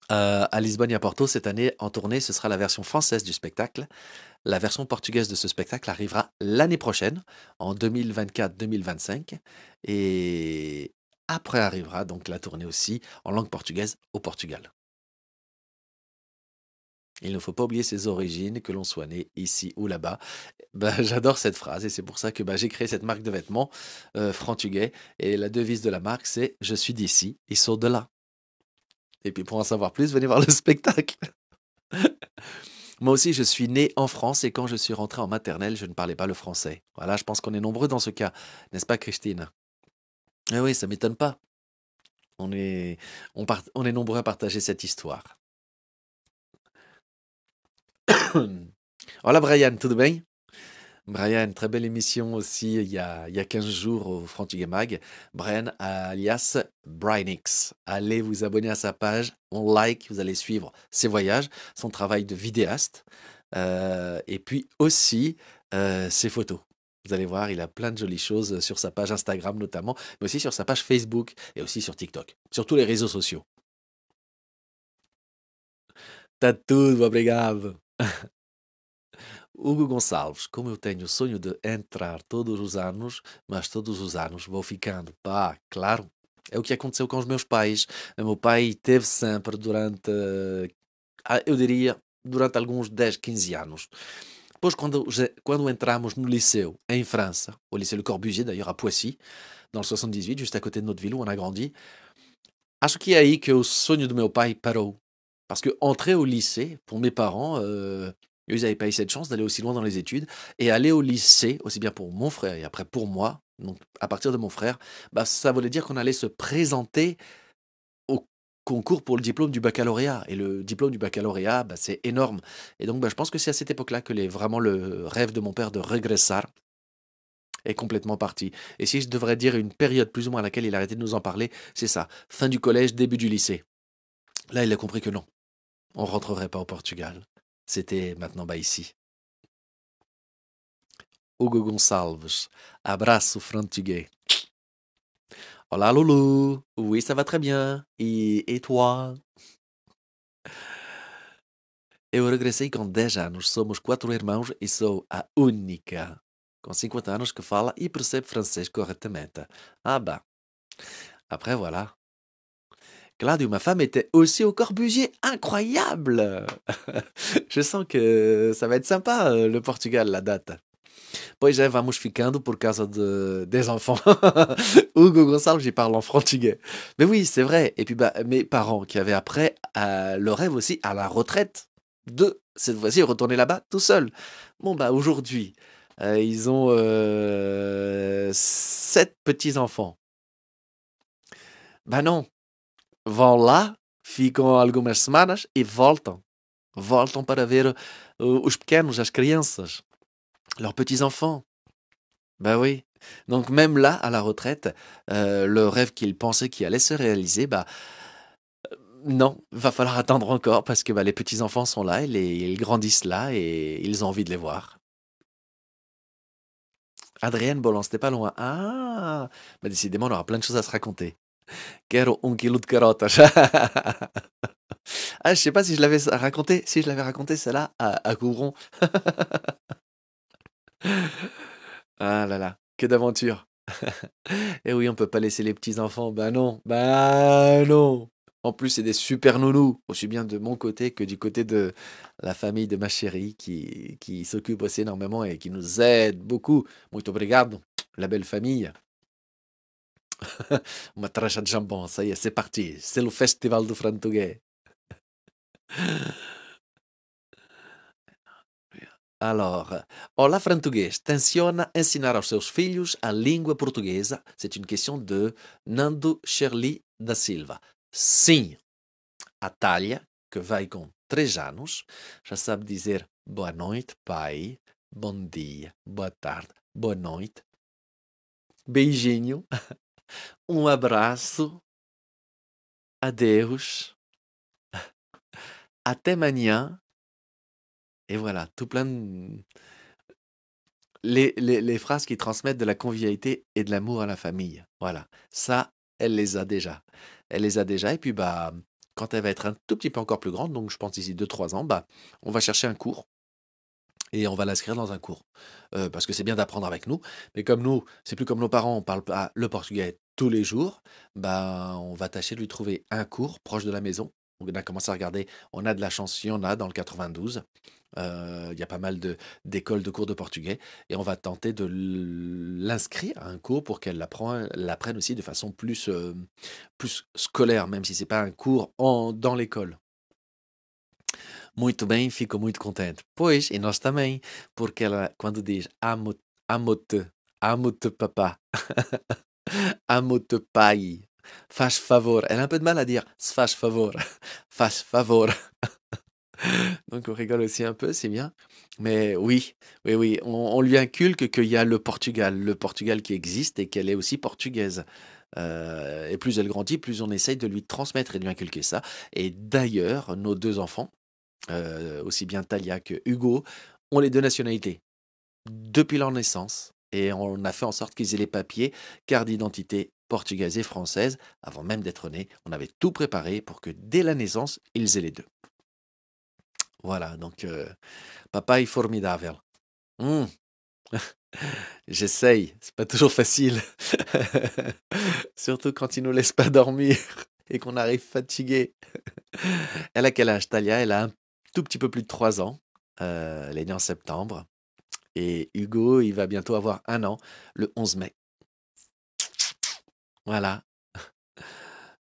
à Lisbonne et à Porto, cette année en tournée, ce sera la version française du spectacle. La version portugaise de ce spectacle arrivera l'année prochaine, en 2024-2025. Et après arrivera donc la tournée aussi en langue portugaise au Portugal. Il ne faut pas oublier ses origines, que l'on soit né ici ou là-bas. Bah, j'adore cette phrase et c'est pour ça que bah, j'ai créé cette marque de vêtements, Frantuguet. Et la devise de la marque, c'est je suis d'ici, ils sont de là. Et puis pour en savoir plus, venez voir le spectacle. Moi aussi, je suis né en France et quand je suis rentré en maternelle, je ne parlais pas le français. Voilà, je pense qu'on est nombreux dans ce cas, n'est-ce pas, Christine? Eh oui, ça m'étonne pas. On est, on est nombreux à partager cette histoire. Hola Brian, tudo bem? Brian, très belle émission aussi il y a 15 jours au Frantuguet Mag. Brian alias Brianix. Allez vous abonner à sa page, on like, vous allez suivre ses voyages, son travail de vidéaste et puis aussi ses photos. Vous allez voir, il a plein de jolies choses sur sa page Instagram notamment, mais aussi sur sa page Facebook et aussi sur TikTok, sur tous les réseaux sociaux. Tá tudo, obrigado. Hugo Gonçalves, como eu tenho o sonho de entrar todos os anos, mas todos os anos vou ficando. Pá, claro. É o que aconteceu com os meus pais. O meu pai teve sempre durante, eu diria, durante alguns 10, 15 anos. Depois, quando entramos no liceu, em França, au lycée Le Corbusier, d'ailleurs à Poissy, dans le 78, juste à côté de notre ville où on a grandi, acho que é aí que o sonho do meu pai parou. Parce que entrer au lycée, pour mes parents, eux, ils n'avaient pas eu cette chance d'aller aussi loin dans les études. Et aller au lycée, aussi bien pour mon frère et après pour moi, donc à partir de mon frère, bah, ça voulait dire qu'on allait se présenter au concours pour le diplôme du baccalauréat. Et le diplôme du baccalauréat, bah, c'est énorme. Et donc, bah, je pense que c'est à cette époque-là que vraiment le rêve de mon père de regressar est complètement parti. Et si je devrais dire une période plus ou moins à laquelle il a arrêté de nous en parler, c'est ça. Fin du collège, début du lycée. Là, il a compris que non, on rentrerait pas au Portugal. C'était maintenant bah, ici. Hugo Gonçalves. Abraço frantuguais. Olá, Lulu. Oui, ça va très bien. Et toi? Eu regressei com 10 anos. Somos 4 irmãos e sou a única com 50 anos que fala e percebe francês corretamente. Ah bah. Après, voilà. Claudio, ma femme était aussi au Corbusier. Incroyable! Je sens que ça va être sympa, le Portugal, la date. Pois é, vamos ficando por causa des enfants. Hugo Gonçalves, j'y parle en portugais. Mais oui, c'est vrai. Et puis, bah, mes parents qui avaient après le rêve aussi à la retraite de, cette fois-ci, retourner là-bas tout seul. Bon, bah, aujourd'hui, ils ont 7 petits-enfants. Bah non, vão lá, ficam algumas semanas e voltam. Voltam para ver os pequenos, as crianças, leurs petits-enfants. Bah oui. Donc même là, à la retraite, le rêve qu'il pensait qui allait se réaliser, bah non, va falloir attendre encore parce que bah, les petits-enfants sont là, ils grandissent là et ils ont envie de les voir. Adrienne Bolland, c'était pas loin. Ah, bah décidément, on aura plein de choses à se raconter. Quero un kilo de carottes. Ah, je sais pas si je l'avais raconté, si je l'avais raconté celle-là à Couvron. Ah là là, que d'aventure. Et oui, on peut pas laisser les petits enfants. Bah non, bah non. En plus, c'est des super nounous, aussi bien de mon côté que du côté de la famille de ma chérie qui s'occupe aussi énormément et qui nous aide beaucoup. Muito obrigado, la belle famille. Uma trancha de jambon, ça y est, c'est parti. C'est le festival do Frantuguês. Alors, Olá Frantuguês tenciona ensinar aos seus filhos a língua portuguesa? C'est une question de Nando Sherli da Silva. Sim, a Thalia, que vai com 3 anos, já sabe dizer boa noite, pai, bom dia, boa tarde, boa noite, beijinho, um abraço, adeus, até amanhã, et voilà, tout plein de... les phrases qui transmettent de la convivialité et de l'amour à la famille. Voilà, ça, elle les a déjà. Elle les a déjà, et puis bah, quand elle va être un tout petit peu encore plus grande, donc je pense d'ici 2 3 ans, bah, on va chercher un cours et on va l'inscrire dans un cours. Parce que c'est bien d'apprendre avec nous, mais comme nous, c'est plus comme nos parents, on parle pas le portugais tous les jours, bah, on va tâcher de lui trouver un cours proche de la maison. On a commencé à regarder, on a de la chance, il y en a dans le 92. Il y a pas mal d'écoles de cours de portugais et on va tenter de l'inscrire à un cours pour qu'elle l'apprenne aussi de façon plus scolaire, même si c'est pas un cours dans l'école. Muito bem, fico muito contente. Pois, e nós também, porque ela, quando diz amo-te, amo-te papá, amo-te pai, faz favor, elle a un peu de mal à dire se faz favor, faz favor. Donc on rigole aussi un peu, c'est bien. Mais oui, oui, oui, on lui inculque qu'il y a le Portugal qui existe et qu'elle est aussi portugaise. Et plus elle grandit, plus on essaye de lui transmettre et de lui inculquer ça. Et d'ailleurs, nos 2 enfants, aussi bien Talia que Hugo, ont les 2 nationalités depuis leur naissance et on a fait en sorte qu'ils aient les papiers, carte d'identité portugaise et française, avant même d'être nés. On avait tout préparé pour que dès la naissance, ils aient les 2. Voilà, donc papa est formidable. Mmh, j'essaye, c'est pas toujours facile. Surtout quand il nous laisse pas dormir et qu'on arrive fatigué. Elle a quel âge, Talia? Elle a un tout petit peu plus de 3 ans. Elle est née en septembre. Et Hugo, il va bientôt avoir 1 an, le 11 mai. Voilà,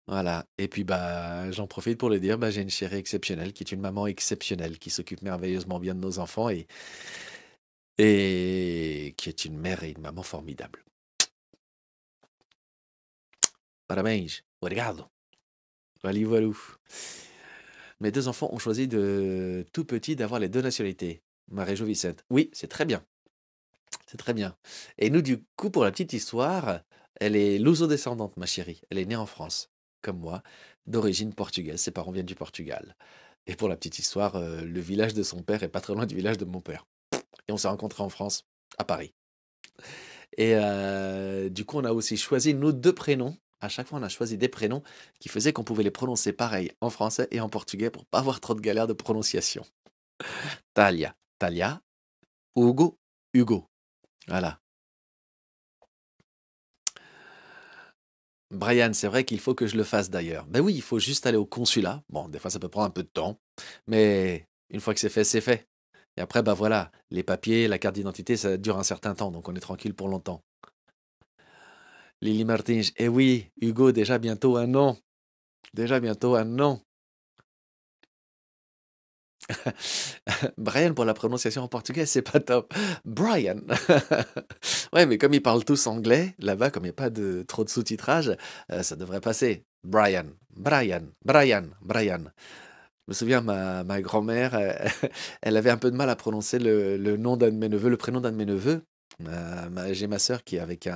voilà. Et puis bah, j'en profite pour le dire, bah, j'ai une chérie exceptionnelle, qui est une maman exceptionnelle, qui s'occupe merveilleusement bien de nos enfants et qui est une mère et une maman formidable. Parabéns, obrigado. Voilà, voilà. Mes 2 enfants ont choisi de tout petit d'avoir les 2 nationalités. Ma région Vicente. Oui, c'est très bien. C'est très bien. Et nous, du coup, pour la petite histoire, elle est luso-descendante, ma chérie. Elle est née en France, comme moi, d'origine portugaise. Ses parents viennent du Portugal. Et pour la petite histoire, le village de son père est pas très loin du village de mon père. Et on s'est rencontrés en France, à Paris. Et du coup, on a aussi choisi nos 2 prénoms. À chaque fois, on a choisi des prénoms qui faisaient qu'on pouvait les prononcer pareil en français et en portugais pour pas avoir trop de galères de prononciation. Talia, Talia, Hugo, Hugo. Voilà. Brian, c'est vrai qu'il faut que je le fasse d'ailleurs. Ben oui, il faut juste aller au consulat. Bon, des fois, ça peut prendre un peu de temps, mais une fois que c'est fait, c'est fait. Et après, bah voilà, les papiers, la carte d'identité, ça dure un certain temps, donc on est tranquille pour longtemps. Lily Martins, eh oui, Hugo, déjà bientôt 1 an. Déjà bientôt 1 an. Brian, pour la prononciation en portugais, c'est pas top. Brian. Ouais, mais comme ils parlent tous anglais, là-bas, comme il n'y a pas trop de sous-titrage, ça devrait passer. Brian, Brian, Brian, Brian. Je me souviens, ma grand-mère, elle avait un peu de mal à prononcer le nom d'un de mes neveux, le prénom d'un de mes neveux. J'ai ma sœur qui est avec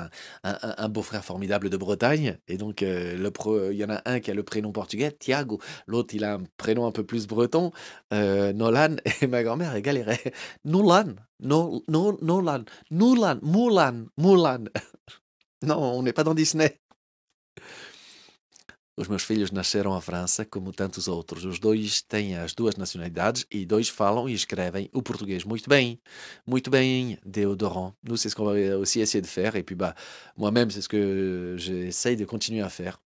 un beau-frère formidable de Bretagne. Et donc, il y en a un qui a le prénom portugais, Tiago. L'autre, il a un prénom un peu plus breton, Nolan. Et ma grand-mère, elle galérait. Nolan, no, no, Nolan, Mulan, Mulan, Mulan. Non, on n'est pas dans Disney. Os meus filhos nasceram à França, como tantos outros. Os 2 têm as 2 nationalités et 2 falam et escrevem o português muito bem. Muito bem, Déodorant. Nous, c'est ce qu'on va aussi essayer de faire. Et puis, bah, moi-même, c'est ce que j'essaye de continuer à faire.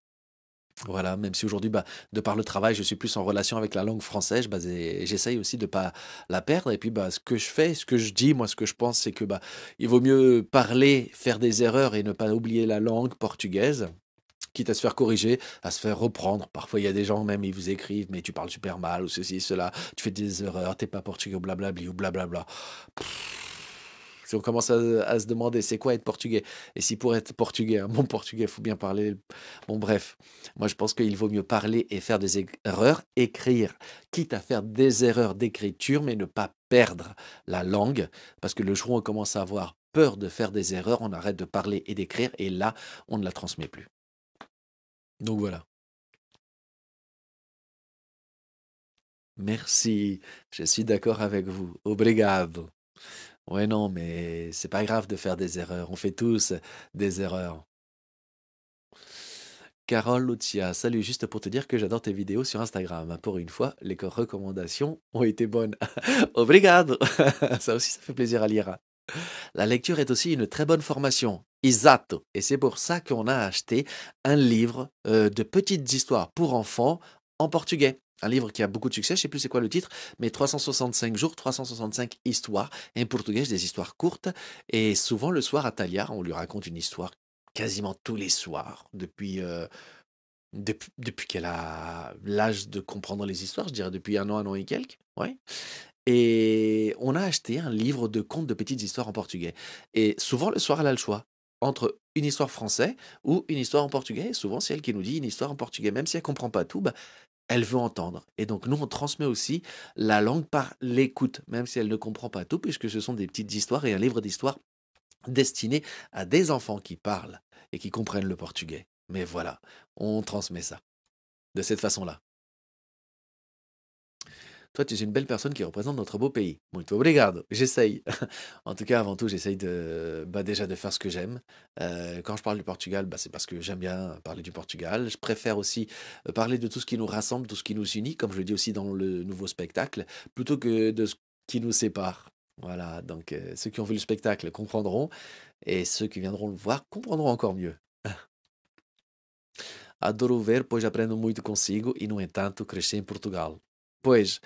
Voilà, même si aujourd'hui, bah, de par le travail, je suis plus en relation avec la langue française, bah, j'essaye aussi de pas la perdre. Et puis, bah, ce que je fais, ce que je dis, moi, ce que je pense, c'est que bah, il vaut mieux parler, faire des erreurs et ne pas oublier la langue portugaise, quitte à se faire corriger, à se faire reprendre. Parfois, il y a des gens même, ils vous écrivent, mais tu parles super mal ou ceci, cela, tu fais des erreurs, t'es pas portugais ou blablabli ou blablabla. Si on commence à se demander c'est quoi être portugais, et si pour être portugais, un bon portugais, il faut bien parler. Bon, bref, moi je pense qu'il vaut mieux parler et faire des erreurs, écrire, quitte à faire des erreurs d'écriture, mais ne pas perdre la langue, parce que le jour où on commence à avoir peur de faire des erreurs, on arrête de parler et d'écrire, et là, on ne la transmet plus. Donc voilà. Merci, je suis d'accord avec vous. Obrigado. Ouais, non, mais c'est pas grave de faire des erreurs. On fait tous des erreurs. Carole Lucia, salut, juste pour te dire que j'adore tes vidéos sur Instagram. Pour une fois, les recommandations ont été bonnes. Obrigado. Ça aussi, ça fait plaisir à lire. La lecture est aussi une très bonne formation. Esatto. Et c'est pour ça qu'on a acheté un livre de petites histoires pour enfants en portugais. Un livre qui a beaucoup de succès, je sais plus c'est quoi le titre, mais 365 jours, 365 histoires. Et en portugais, des histoires courtes. Et souvent, le soir à Talia, on lui raconte une histoire quasiment tous les soirs depuis qu'elle a l'âge de comprendre les histoires, je dirais depuis un an et quelques. Ouais. Et on a acheté un livre de contes de petites histoires en portugais. Et souvent, le soir, elle a le choix entre une histoire française ou une histoire en portugais. Et souvent, c'est elle qui nous dit une histoire en portugais. Même si elle comprend pas tout, bah, elle veut entendre. Et donc, nous, on transmet aussi la langue par l'écoute, même si elle ne comprend pas tout, puisque ce sont des petites histoires et un livre d'histoire destiné à des enfants qui parlent et qui comprennent le portugais. Mais voilà, on transmet ça de cette façon-là. Toi, tu es une belle personne qui représente notre beau pays. Muito obrigado. J'essaye. En tout cas, avant tout, j'essaye de, bah, déjà de faire ce que j'aime. Quand je parle du Portugal, bah, c'est parce que j'aime bien parler du Portugal. Je préfère aussi parler de tout ce qui nous rassemble, tout ce qui nous unit, comme je le dis aussi dans le nouveau spectacle, plutôt que de ce qui nous sépare. Voilà, donc ceux qui ont vu le spectacle comprendront, et ceux qui viendront le voir comprendront encore mieux. Adoro ver, pois aprendo muito consigo e, no entanto, cresci em Portugal. Pois,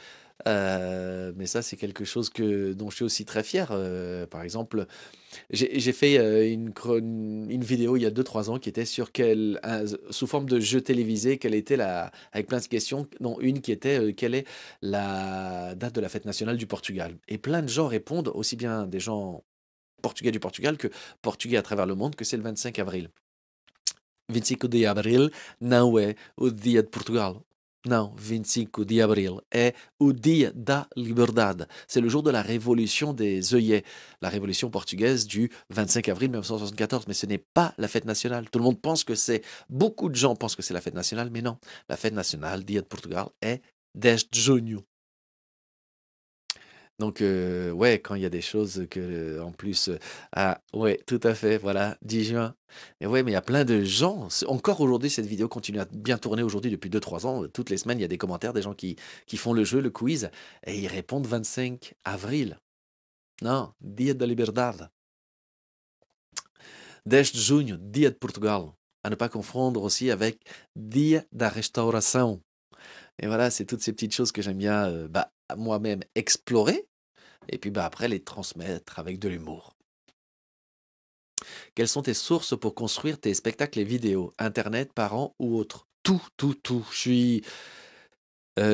mais ça, c'est quelque chose dont je suis aussi très fier. Par exemple, j'ai fait une vidéo il y a 2 3 ans qui était sur sous forme de jeu télévisé, quelle était avec plein de questions, dont une qui était quelle est la date de la fête nationale du Portugal. Et plein de gens répondent, aussi bien des gens portugais du Portugal que portugais à travers le monde, que c'est le 25 avril. 25 de Abril não é o dia de Portugal. Non, 25 de Abril est o dia da liberdade. C'est le jour de la révolution des œillets, la révolution portugaise du 25 avril 1974. Mais ce n'est pas la fête nationale. Tout le monde pense que c'est, beaucoup de gens pensent que c'est la fête nationale, mais non. La fête nationale, dia de Portugal, est 10 de junho. Donc, ouais, quand il y a des choses en plus, ah, ouais, tout à fait, voilà, 10 juin. Et ouais, mais il y a plein de gens, encore aujourd'hui, cette vidéo continue à bien tourner aujourd'hui depuis 2 3 ans. Toutes les semaines, il y a des commentaires, des gens qui font le jeu, le quiz, et ils répondent 25 avril. Non, Dia da Liberdade. 10 de junho, Dia de Portugal. À ne pas confondre aussi avec Dia da Restauração. Et voilà, c'est toutes ces petites choses que j'aime bien, bah, moi-même explorer, et puis bah, après les transmettre avec de l'humour. Quelles sont tes sources pour construire tes spectacles et vidéos? Internet, parents ou autres? Tout, tout, tout. Je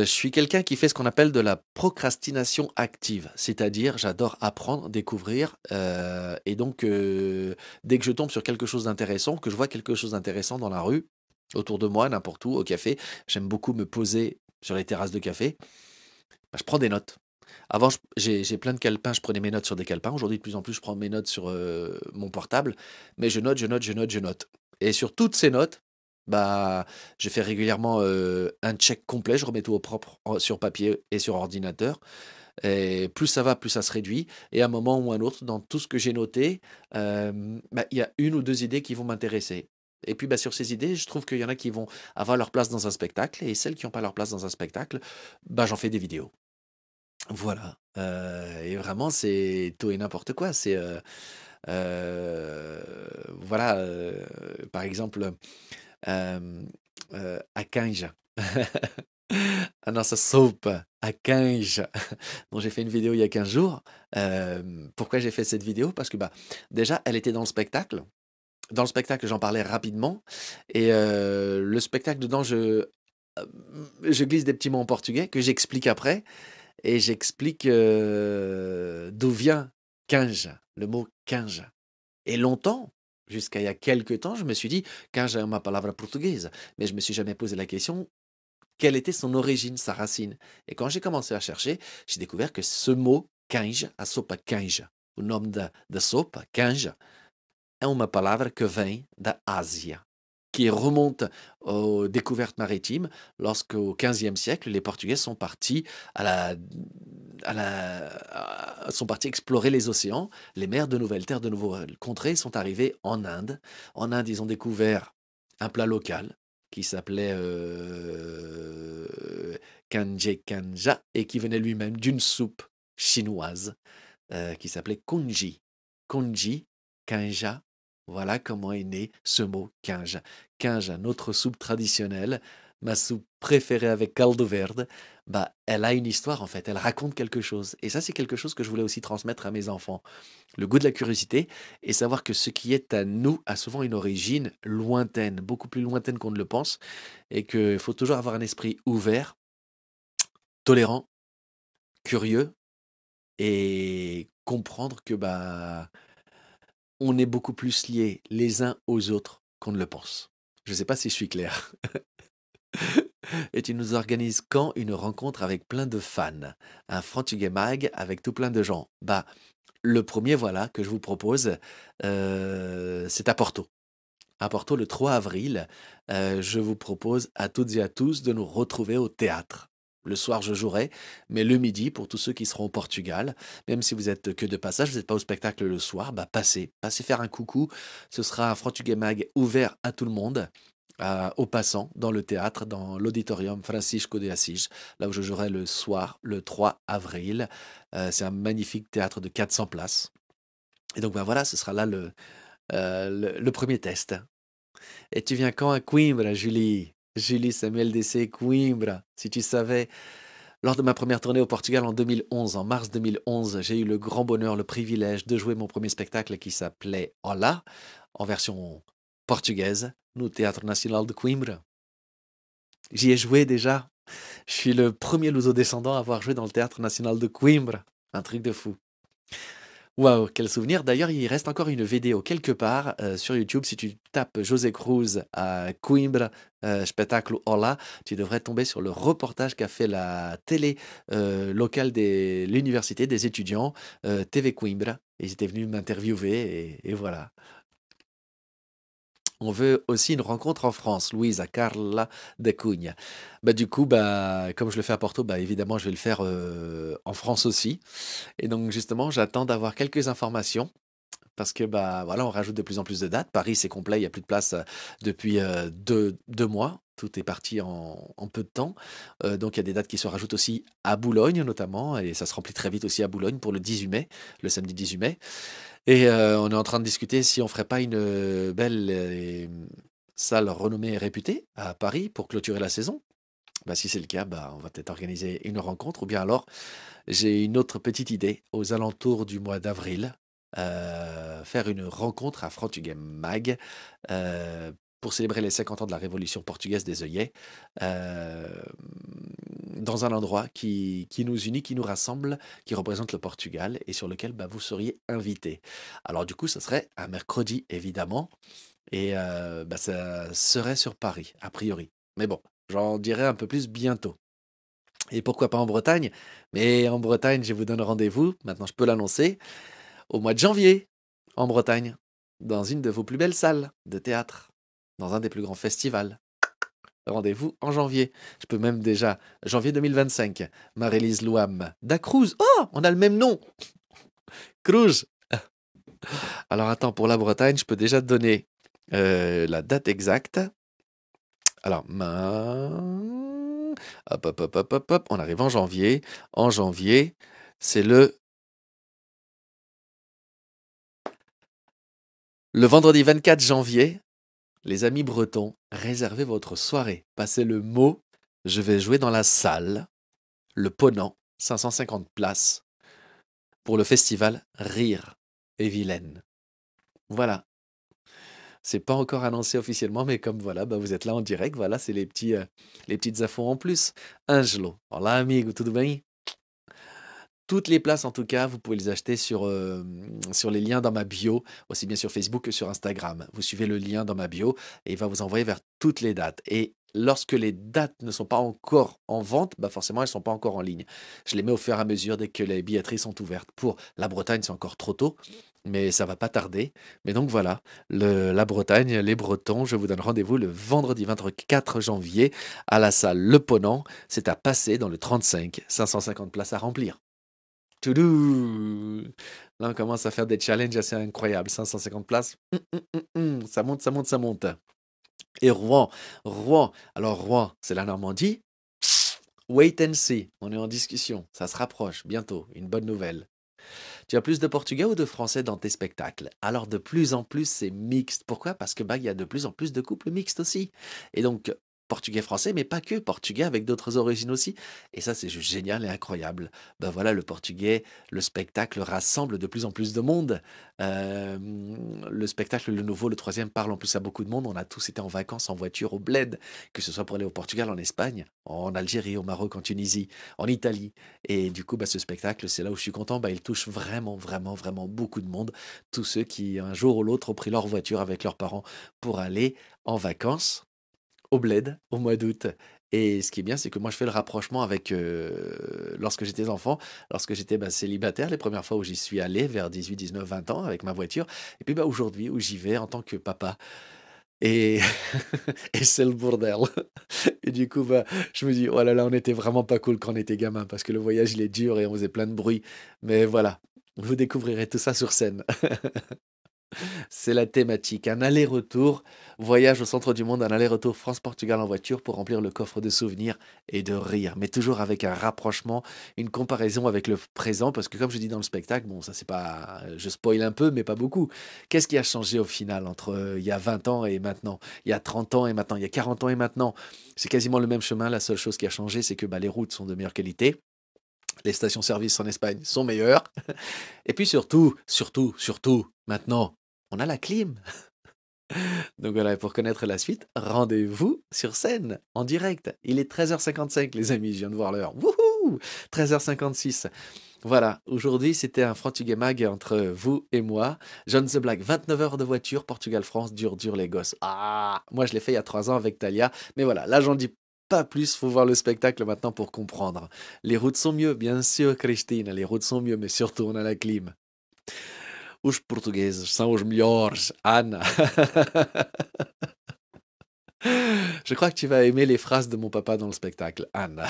suis quelqu'un qui fait ce qu'on appelle de la procrastination active. C'est-à-dire, j'adore apprendre, découvrir, et donc dès que je tombe sur quelque chose d'intéressant, que je vois quelque chose d'intéressant dans la rue, autour de moi, n'importe où, au café, j'aime beaucoup me poser sur les terrasses de café, bah, je prends des notes. Avant, j'ai plein de calepins, je prenais mes notes sur des calepins. Aujourd'hui, de plus en plus, je prends mes notes sur mon portable. Mais je note, je note, je note, je note. Et sur toutes ces notes, bah, je fais régulièrement un check complet. Je remets tout au propre sur papier et sur ordinateur. Et plus ça va, plus ça se réduit. Et à un moment ou un autre, dans tout ce que j'ai noté, bah, il y a une ou deux idées qui vont m'intéresser. Et puis bah, sur ces idées, je trouve qu'il y en a qui vont avoir leur place dans un spectacle. Et celles qui n'ont pas leur place dans un spectacle, bah, j'en fais des vidéos. Voilà, et vraiment c'est tout et n'importe quoi. Voilà, par exemple, à Quinge. A nossa sopa à Quinge, dont j'ai fait une vidéo il y a 15 jours. Pourquoi j'ai fait cette vidéo? Parce que, bah, déjà, elle était dans le spectacle. Dans le spectacle, j'en parlais rapidement et le spectacle dedans, je glisse des petits mots en portugais que j'explique après et j'explique, d'où vient quinze, le mot quinze et longtemps, jusqu'à il y a quelque temps, je me suis dit: «Quinze é uma palavra portuguesa», mais je me suis jamais posé la question, quelle était son origine, sa racine? Et quand j'ai commencé à chercher, j'ai découvert que ce mot quinze, a sopa quinze, o nome da sopa, quinze, é uma palavra que vem da Ásia, qui remonte aux découvertes maritimes, lorsqu'au XVe siècle, les Portugais sont partis à la, sont partis explorer les océans, les mers de nouvelles terres, de nouvelles contrées, sont arrivés en Inde. En Inde, ils ont découvert un plat local qui s'appelait kanje kanja et qui venait lui-même d'une soupe chinoise qui s'appelait congee. Congee, kanja, voilà comment est né ce mot kanja. Kanja, notre soupe traditionnelle, ma soupe préférée avec caldo verde, bah, elle a une histoire en fait, elle raconte quelque chose. Et ça, c'est quelque chose que je voulais aussi transmettre à mes enfants. Le goût de la curiosité et savoir que ce qui est à nous a souvent une origine lointaine, beaucoup plus lointaine qu'on ne le pense, et qu'il faut toujours avoir un esprit ouvert, tolérant, curieux, et comprendre que bah on est beaucoup plus liés les uns aux autres qu'on ne le pense. Je ne sais pas si je suis clair. Et tu nous organises quand une rencontre avec plein de fans? Un Frantuguet Mag avec tout plein de gens? Bah, le premier, voilà, que je vous propose, c'est à Porto. À Porto, le 3 avril, je vous propose à toutes et à tous de nous retrouver au théâtre. Le soir, je jouerai, mais le midi, pour tous ceux qui seront au Portugal, même si vous êtes que de passage, vous n'êtes pas au spectacle le soir, bah passez faire un coucou. Ce sera un Frantuguet Mag ouvert à tout le monde, aux passants, dans le théâtre, dans l'auditorium Francisco de Assis, là où je jouerai le soir, le 3 avril. C'est un magnifique théâtre de 400 places. Et donc, bah voilà, ce sera là le premier test. Et tu viens quand à Coimbra, Julie? Julie Samuel DC Coimbra. Si tu savais, lors de ma première tournée au Portugal en 2011, en mars 2011, j'ai eu le grand bonheur, le privilège de jouer mon premier spectacle qui s'appelait Hola, en version portugaise, no Théâtre Nacional de Coimbra. J'y ai joué déjà. Je suis le premier luso-descendant à avoir joué dans le Théâtre National de Coimbra. Un truc de fou. Waouh, quel souvenir. D'ailleurs, il reste encore une vidéo quelque part sur YouTube. Si tu tapes José Cruz à Coimbra, spectacle Hola, tu devrais tomber sur le reportage qu'a fait la télé locale de l'université des étudiants, TV Coimbra. Ils étaient venus m'interviewer et voilà. On veut aussi une rencontre en France, Louisa Carla de Cunha. Bah, du coup, bah, comme je le fais à Porto, bah, évidemment, je vais le faire en France aussi. Et donc, justement, j'attends d'avoir quelques informations parce que bah voilà, on rajoute de plus en plus de dates. Paris, c'est complet, il n'y a plus de place depuis 2 mois. Tout est parti en peu de temps. Donc il y a des dates qui se rajoutent aussi à Boulogne notamment, et ça se remplit très vite aussi à Boulogne pour le 18 mai, le samedi 18 mai. Et on est en train de discuter si on ferait pas une belle salle renommée et réputée à Paris pour clôturer la saison. Bah, si c'est le cas, bah, on va peut-être organiser une rencontre, ou bien alors j'ai une autre petite idée aux alentours du mois d'avril, faire une rencontre à Frantuguem Mag, pour célébrer les 50 ans de la révolution portugaise des œillets, hem, dans un endroit qui nous unit, qui nous rassemble, qui représente le Portugal et sur lequel, bah, vous seriez invités. Alors du coup, ça serait un mercredi évidemment et bah, ça serait sur Paris, a priori. Mais bon, j'en dirai un peu plus bientôt. Et pourquoi pas en Bretagne? Mais en Bretagne, je vous donne rendez-vous, maintenant je peux l'annoncer, au mois de janvier, en Bretagne, dans une de vos plus belles salles de théâtre, dans un des plus grands festivals. Rendez-vous en janvier. Je peux même déjà, janvier 2025, Marie-Lise Louam da Cruz. Oh, on a le même nom. Cruz. Alors attends, pour la Bretagne, je peux déjà te donner la date exacte. Alors, hop, hop, hop, hop, hop, hop, on arrive en janvier. En janvier, c'est le vendredi 24 janvier les amis bretons, réservez votre soirée. Passez le mot, je vais jouer dans la salle, le Ponant, 550 places, pour le festival Rire et Vilaine. Voilà. C'est pas encore annoncé officiellement, mais comme voilà, bah, vous êtes là en direct, voilà, c'est les petites infos en plus. Angelo, olá amigo, tudo bem? Toutes les places, en tout cas, vous pouvez les acheter sur les liens dans ma bio, aussi bien sur Facebook que sur Instagram. Vous suivez le lien dans ma bio et il va vous envoyer vers toutes les dates. Et lorsque les dates ne sont pas encore en vente, bah forcément, elles ne sont pas encore en ligne. Je les mets au fur et à mesure dès que les billetteries sont ouvertes. Pour la Bretagne, c'est encore trop tôt, mais ça va pas tarder. Mais donc voilà, la Bretagne, les Bretons, je vous donne rendez-vous le vendredi 24 janvier à la salle Le Ponant. C'est à passer dans le 35, 550 places à remplir. Toudou! Là, on commence à faire des challenges assez incroyables. 550 places. Ça monte, ça monte, ça monte. Et Rouen, Rouen. Alors, Rouen, c'est la Normandie. Wait and see. On est en discussion. Ça se rapproche bientôt. Une bonne nouvelle. Tu as plus de portugais ou de français dans tes spectacles? Alors, de plus en plus, c'est mixte. Pourquoi? Parce que bah, il y a de plus en plus de couples mixtes aussi. Et donc, portugais-français, mais pas que, portugais avec d'autres origines aussi. Et ça, c'est juste génial et incroyable. Ben voilà, le portugais, le spectacle rassemble de plus en plus de monde. Le spectacle, le nouveau, le troisième, parle en plus à beaucoup de monde. On a tous été en vacances en voiture au Bled, que ce soit pour aller au Portugal, en Espagne, en Algérie, au Maroc, en Tunisie, en Italie. Et du coup, bah, ce spectacle, c'est là où je suis content. Bah, il touche vraiment, vraiment, vraiment beaucoup de monde. Tous ceux qui, un jour ou l'autre, ont pris leur voiture avec leurs parents pour aller en vacances au Bled au mois d'août. Et ce qui est bien, c'est que moi, je fais le rapprochement avec lorsque j'étais enfant, lorsque j'étais bah, célibataire, les premières fois où j'y suis allé, vers 18, 19, 20 ans, avec ma voiture. Et puis bah, aujourd'hui, où j'y vais en tant que papa. Et, et c'est le bordel. Et du coup, bah, je me dis, oh là là, on était vraiment pas cool quand on était gamin, parce que le voyage, il est dur et on faisait plein de bruit. Mais voilà, vous découvrirez tout ça sur scène. C'est la thématique, un aller-retour, voyage au centre du monde, un aller-retour France-Portugal en voiture pour remplir le coffre de souvenirs et de rire, mais toujours avec un rapprochement, une comparaison avec le présent, parce que comme je dis dans le spectacle, bon, ça c'est pas, je spoil un peu, mais pas beaucoup. Qu'est-ce qui a changé au final entre il y a 20 ans et maintenant, il y a 30 ans et maintenant, il y a 40 ans et maintenant? C'est quasiment le même chemin, la seule chose qui a changé, c'est que bah, les routes sont de meilleure qualité. Les stations-service en Espagne sont meilleures. Et puis surtout, surtout, surtout, maintenant, on a la clim. Donc voilà, pour connaître la suite, rendez-vous sur scène, en direct. Il est 13h55, les amis, je viens de voir l'heure. Wouhou! 13h56. Voilà, aujourd'hui, c'était un Frantuguet Mag entre vous et moi. John the Black, 29 heures de voiture, Portugal-France, dur, dur, les gosses. Ah, moi, je l'ai fait il y a 3 ans avec Talia. Mais voilà, là, j'en dis pas plus, faut voir le spectacle maintenant pour comprendre. Les routes sont mieux, bien sûr, Christine, les routes sont mieux, mais surtout, on a la clim. Os portugueses são os melhores, Anna. Je crois que tu vas aimer les phrases de mon papa dans le spectacle, Anna.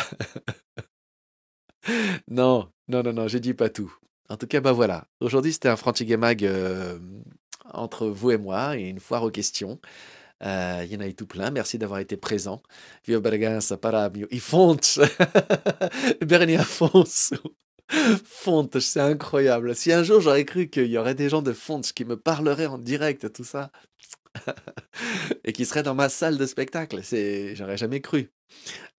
Non, non, non, non, je dis pas tout. En tout cas, bah voilà. Aujourd'hui, c'était un Frantic Mag entre vous et moi et une foire aux questions. Il y en a eu tout plein. Merci d'avoir été présent. Viva Bragança, Parábio e Fontes. Bernie Afonso. Fontes, c'est incroyable. Si un jour j'aurais cru qu'il y aurait des gens de Fontes qui me parleraient en direct, tout ça, et qui seraient dans ma salle de spectacle, j'aurais jamais cru.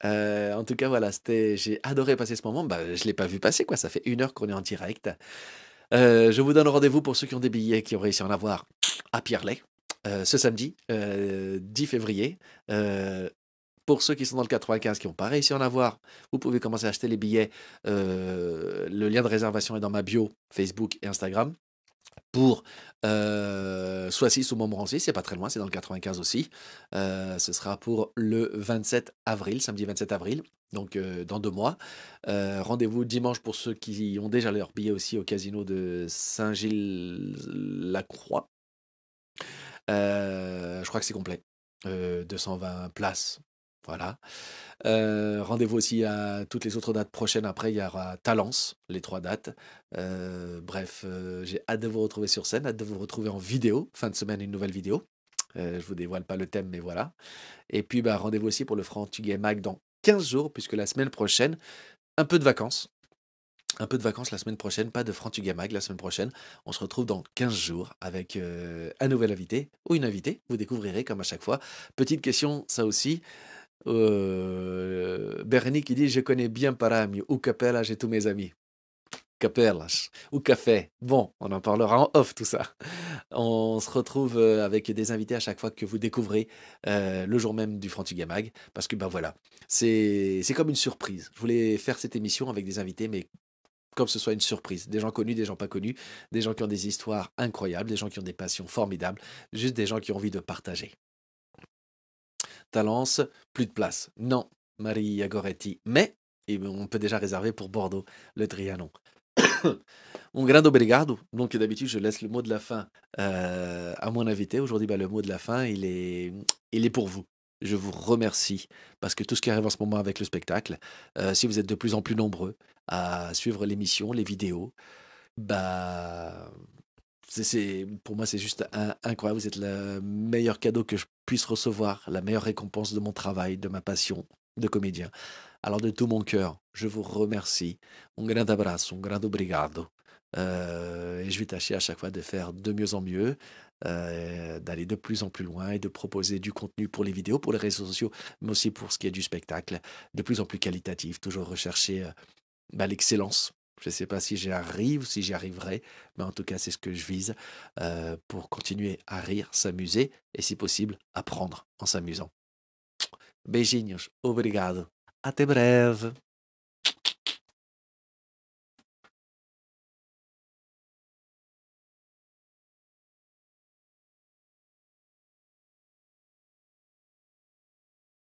En tout cas, voilà, j'ai adoré passer ce moment. Bah, je l'ai pas vu passer, quoi. Ça fait 1 heure qu'on est en direct. Je vous donne rendez-vous pour ceux qui ont des billets, qui ont réussi à en avoir, à Pierrelet, ce samedi, 10 février. Pour ceux qui sont dans le 95 qui n'ont pas réussi à en avoir, vous pouvez commencer à acheter les billets. Le lien de réservation est dans ma bio Facebook et Instagram. Pour Soissy ou Montmorency, c'est pas très loin, c'est dans le 95 aussi. Ce sera pour le 27 avril, samedi 27 avril, donc dans 2 mois. Rendez-vous dimanche pour ceux qui ont déjà leur billet aussi au casino de Saint-Gilles-la-Croix. Je crois que c'est complet. 220 places. Voilà. Rendez-vous aussi à toutes les autres dates prochaines. Après, il y aura Talence, les 3 dates. Bref, j'ai hâte de vous retrouver sur scène, hâte de vous retrouver en vidéo. Fin de semaine, une nouvelle vidéo. Je vous dévoile pas le thème, mais voilà. Et puis, bah, rendez-vous aussi pour le Frantuguais Mag dans 15 jours, puisque la semaine prochaine, un peu de vacances. un peu de vacances la semaine prochaine, pas de Frantugamag la semaine prochaine. On se retrouve dans 15 jours avec un nouvel invité ou une invitée. Vous découvrirez comme à chaque fois. Petite question, ça aussi. Bernie qui dit: Je connais bien Parami ou Capella, j'ai tous mes amis. Capellas ou café. Bon, on en parlera en off tout ça. On se retrouve avec des invités à chaque fois que vous découvrez le jour même du Frantugamag. Parce que ben voilà, c'est comme une surprise. Je voulais faire cette émission avec des invités, mais comme ce soit une surprise. Des gens connus, des gens pas connus, des gens qui ont des histoires incroyables, des gens qui ont des passions formidables, juste des gens qui ont envie de partager. Talence, plus de place. Non, Maria Goretti. Mais on peut déjà réserver pour Bordeaux, le Trianon. Un grande obrigado. Donc d'habitude, je laisse le mot de la fin à mon invité. Aujourd'hui, bah, le mot de la fin, il est pour vous. Je vous remercie parce que tout ce qui arrive en ce moment avec le spectacle, si vous êtes de plus en plus nombreux à suivre l'émission, les vidéos, bah, pour moi, c'est juste incroyable. Vous êtes le meilleur cadeau que je puisse recevoir, la meilleure récompense de mon travail, de ma passion de comédien. Alors de tout mon cœur, je vous remercie. Un grande abraço, un grande obrigado. Et je vais tâcher à chaque fois de faire de mieux en mieux, d'aller de plus en plus loin et de proposer du contenu pour les vidéos, pour les réseaux sociaux, mais aussi pour ce qui est du spectacle, de plus en plus qualitatif, toujours rechercher bah, l'excellence. Je ne sais pas si j'y arrive, si j'y arriverai, mais en tout cas, c'est ce que je vise pour continuer à rire, s'amuser et si possible, apprendre en s'amusant. Beijinhos, obrigado. Até breve.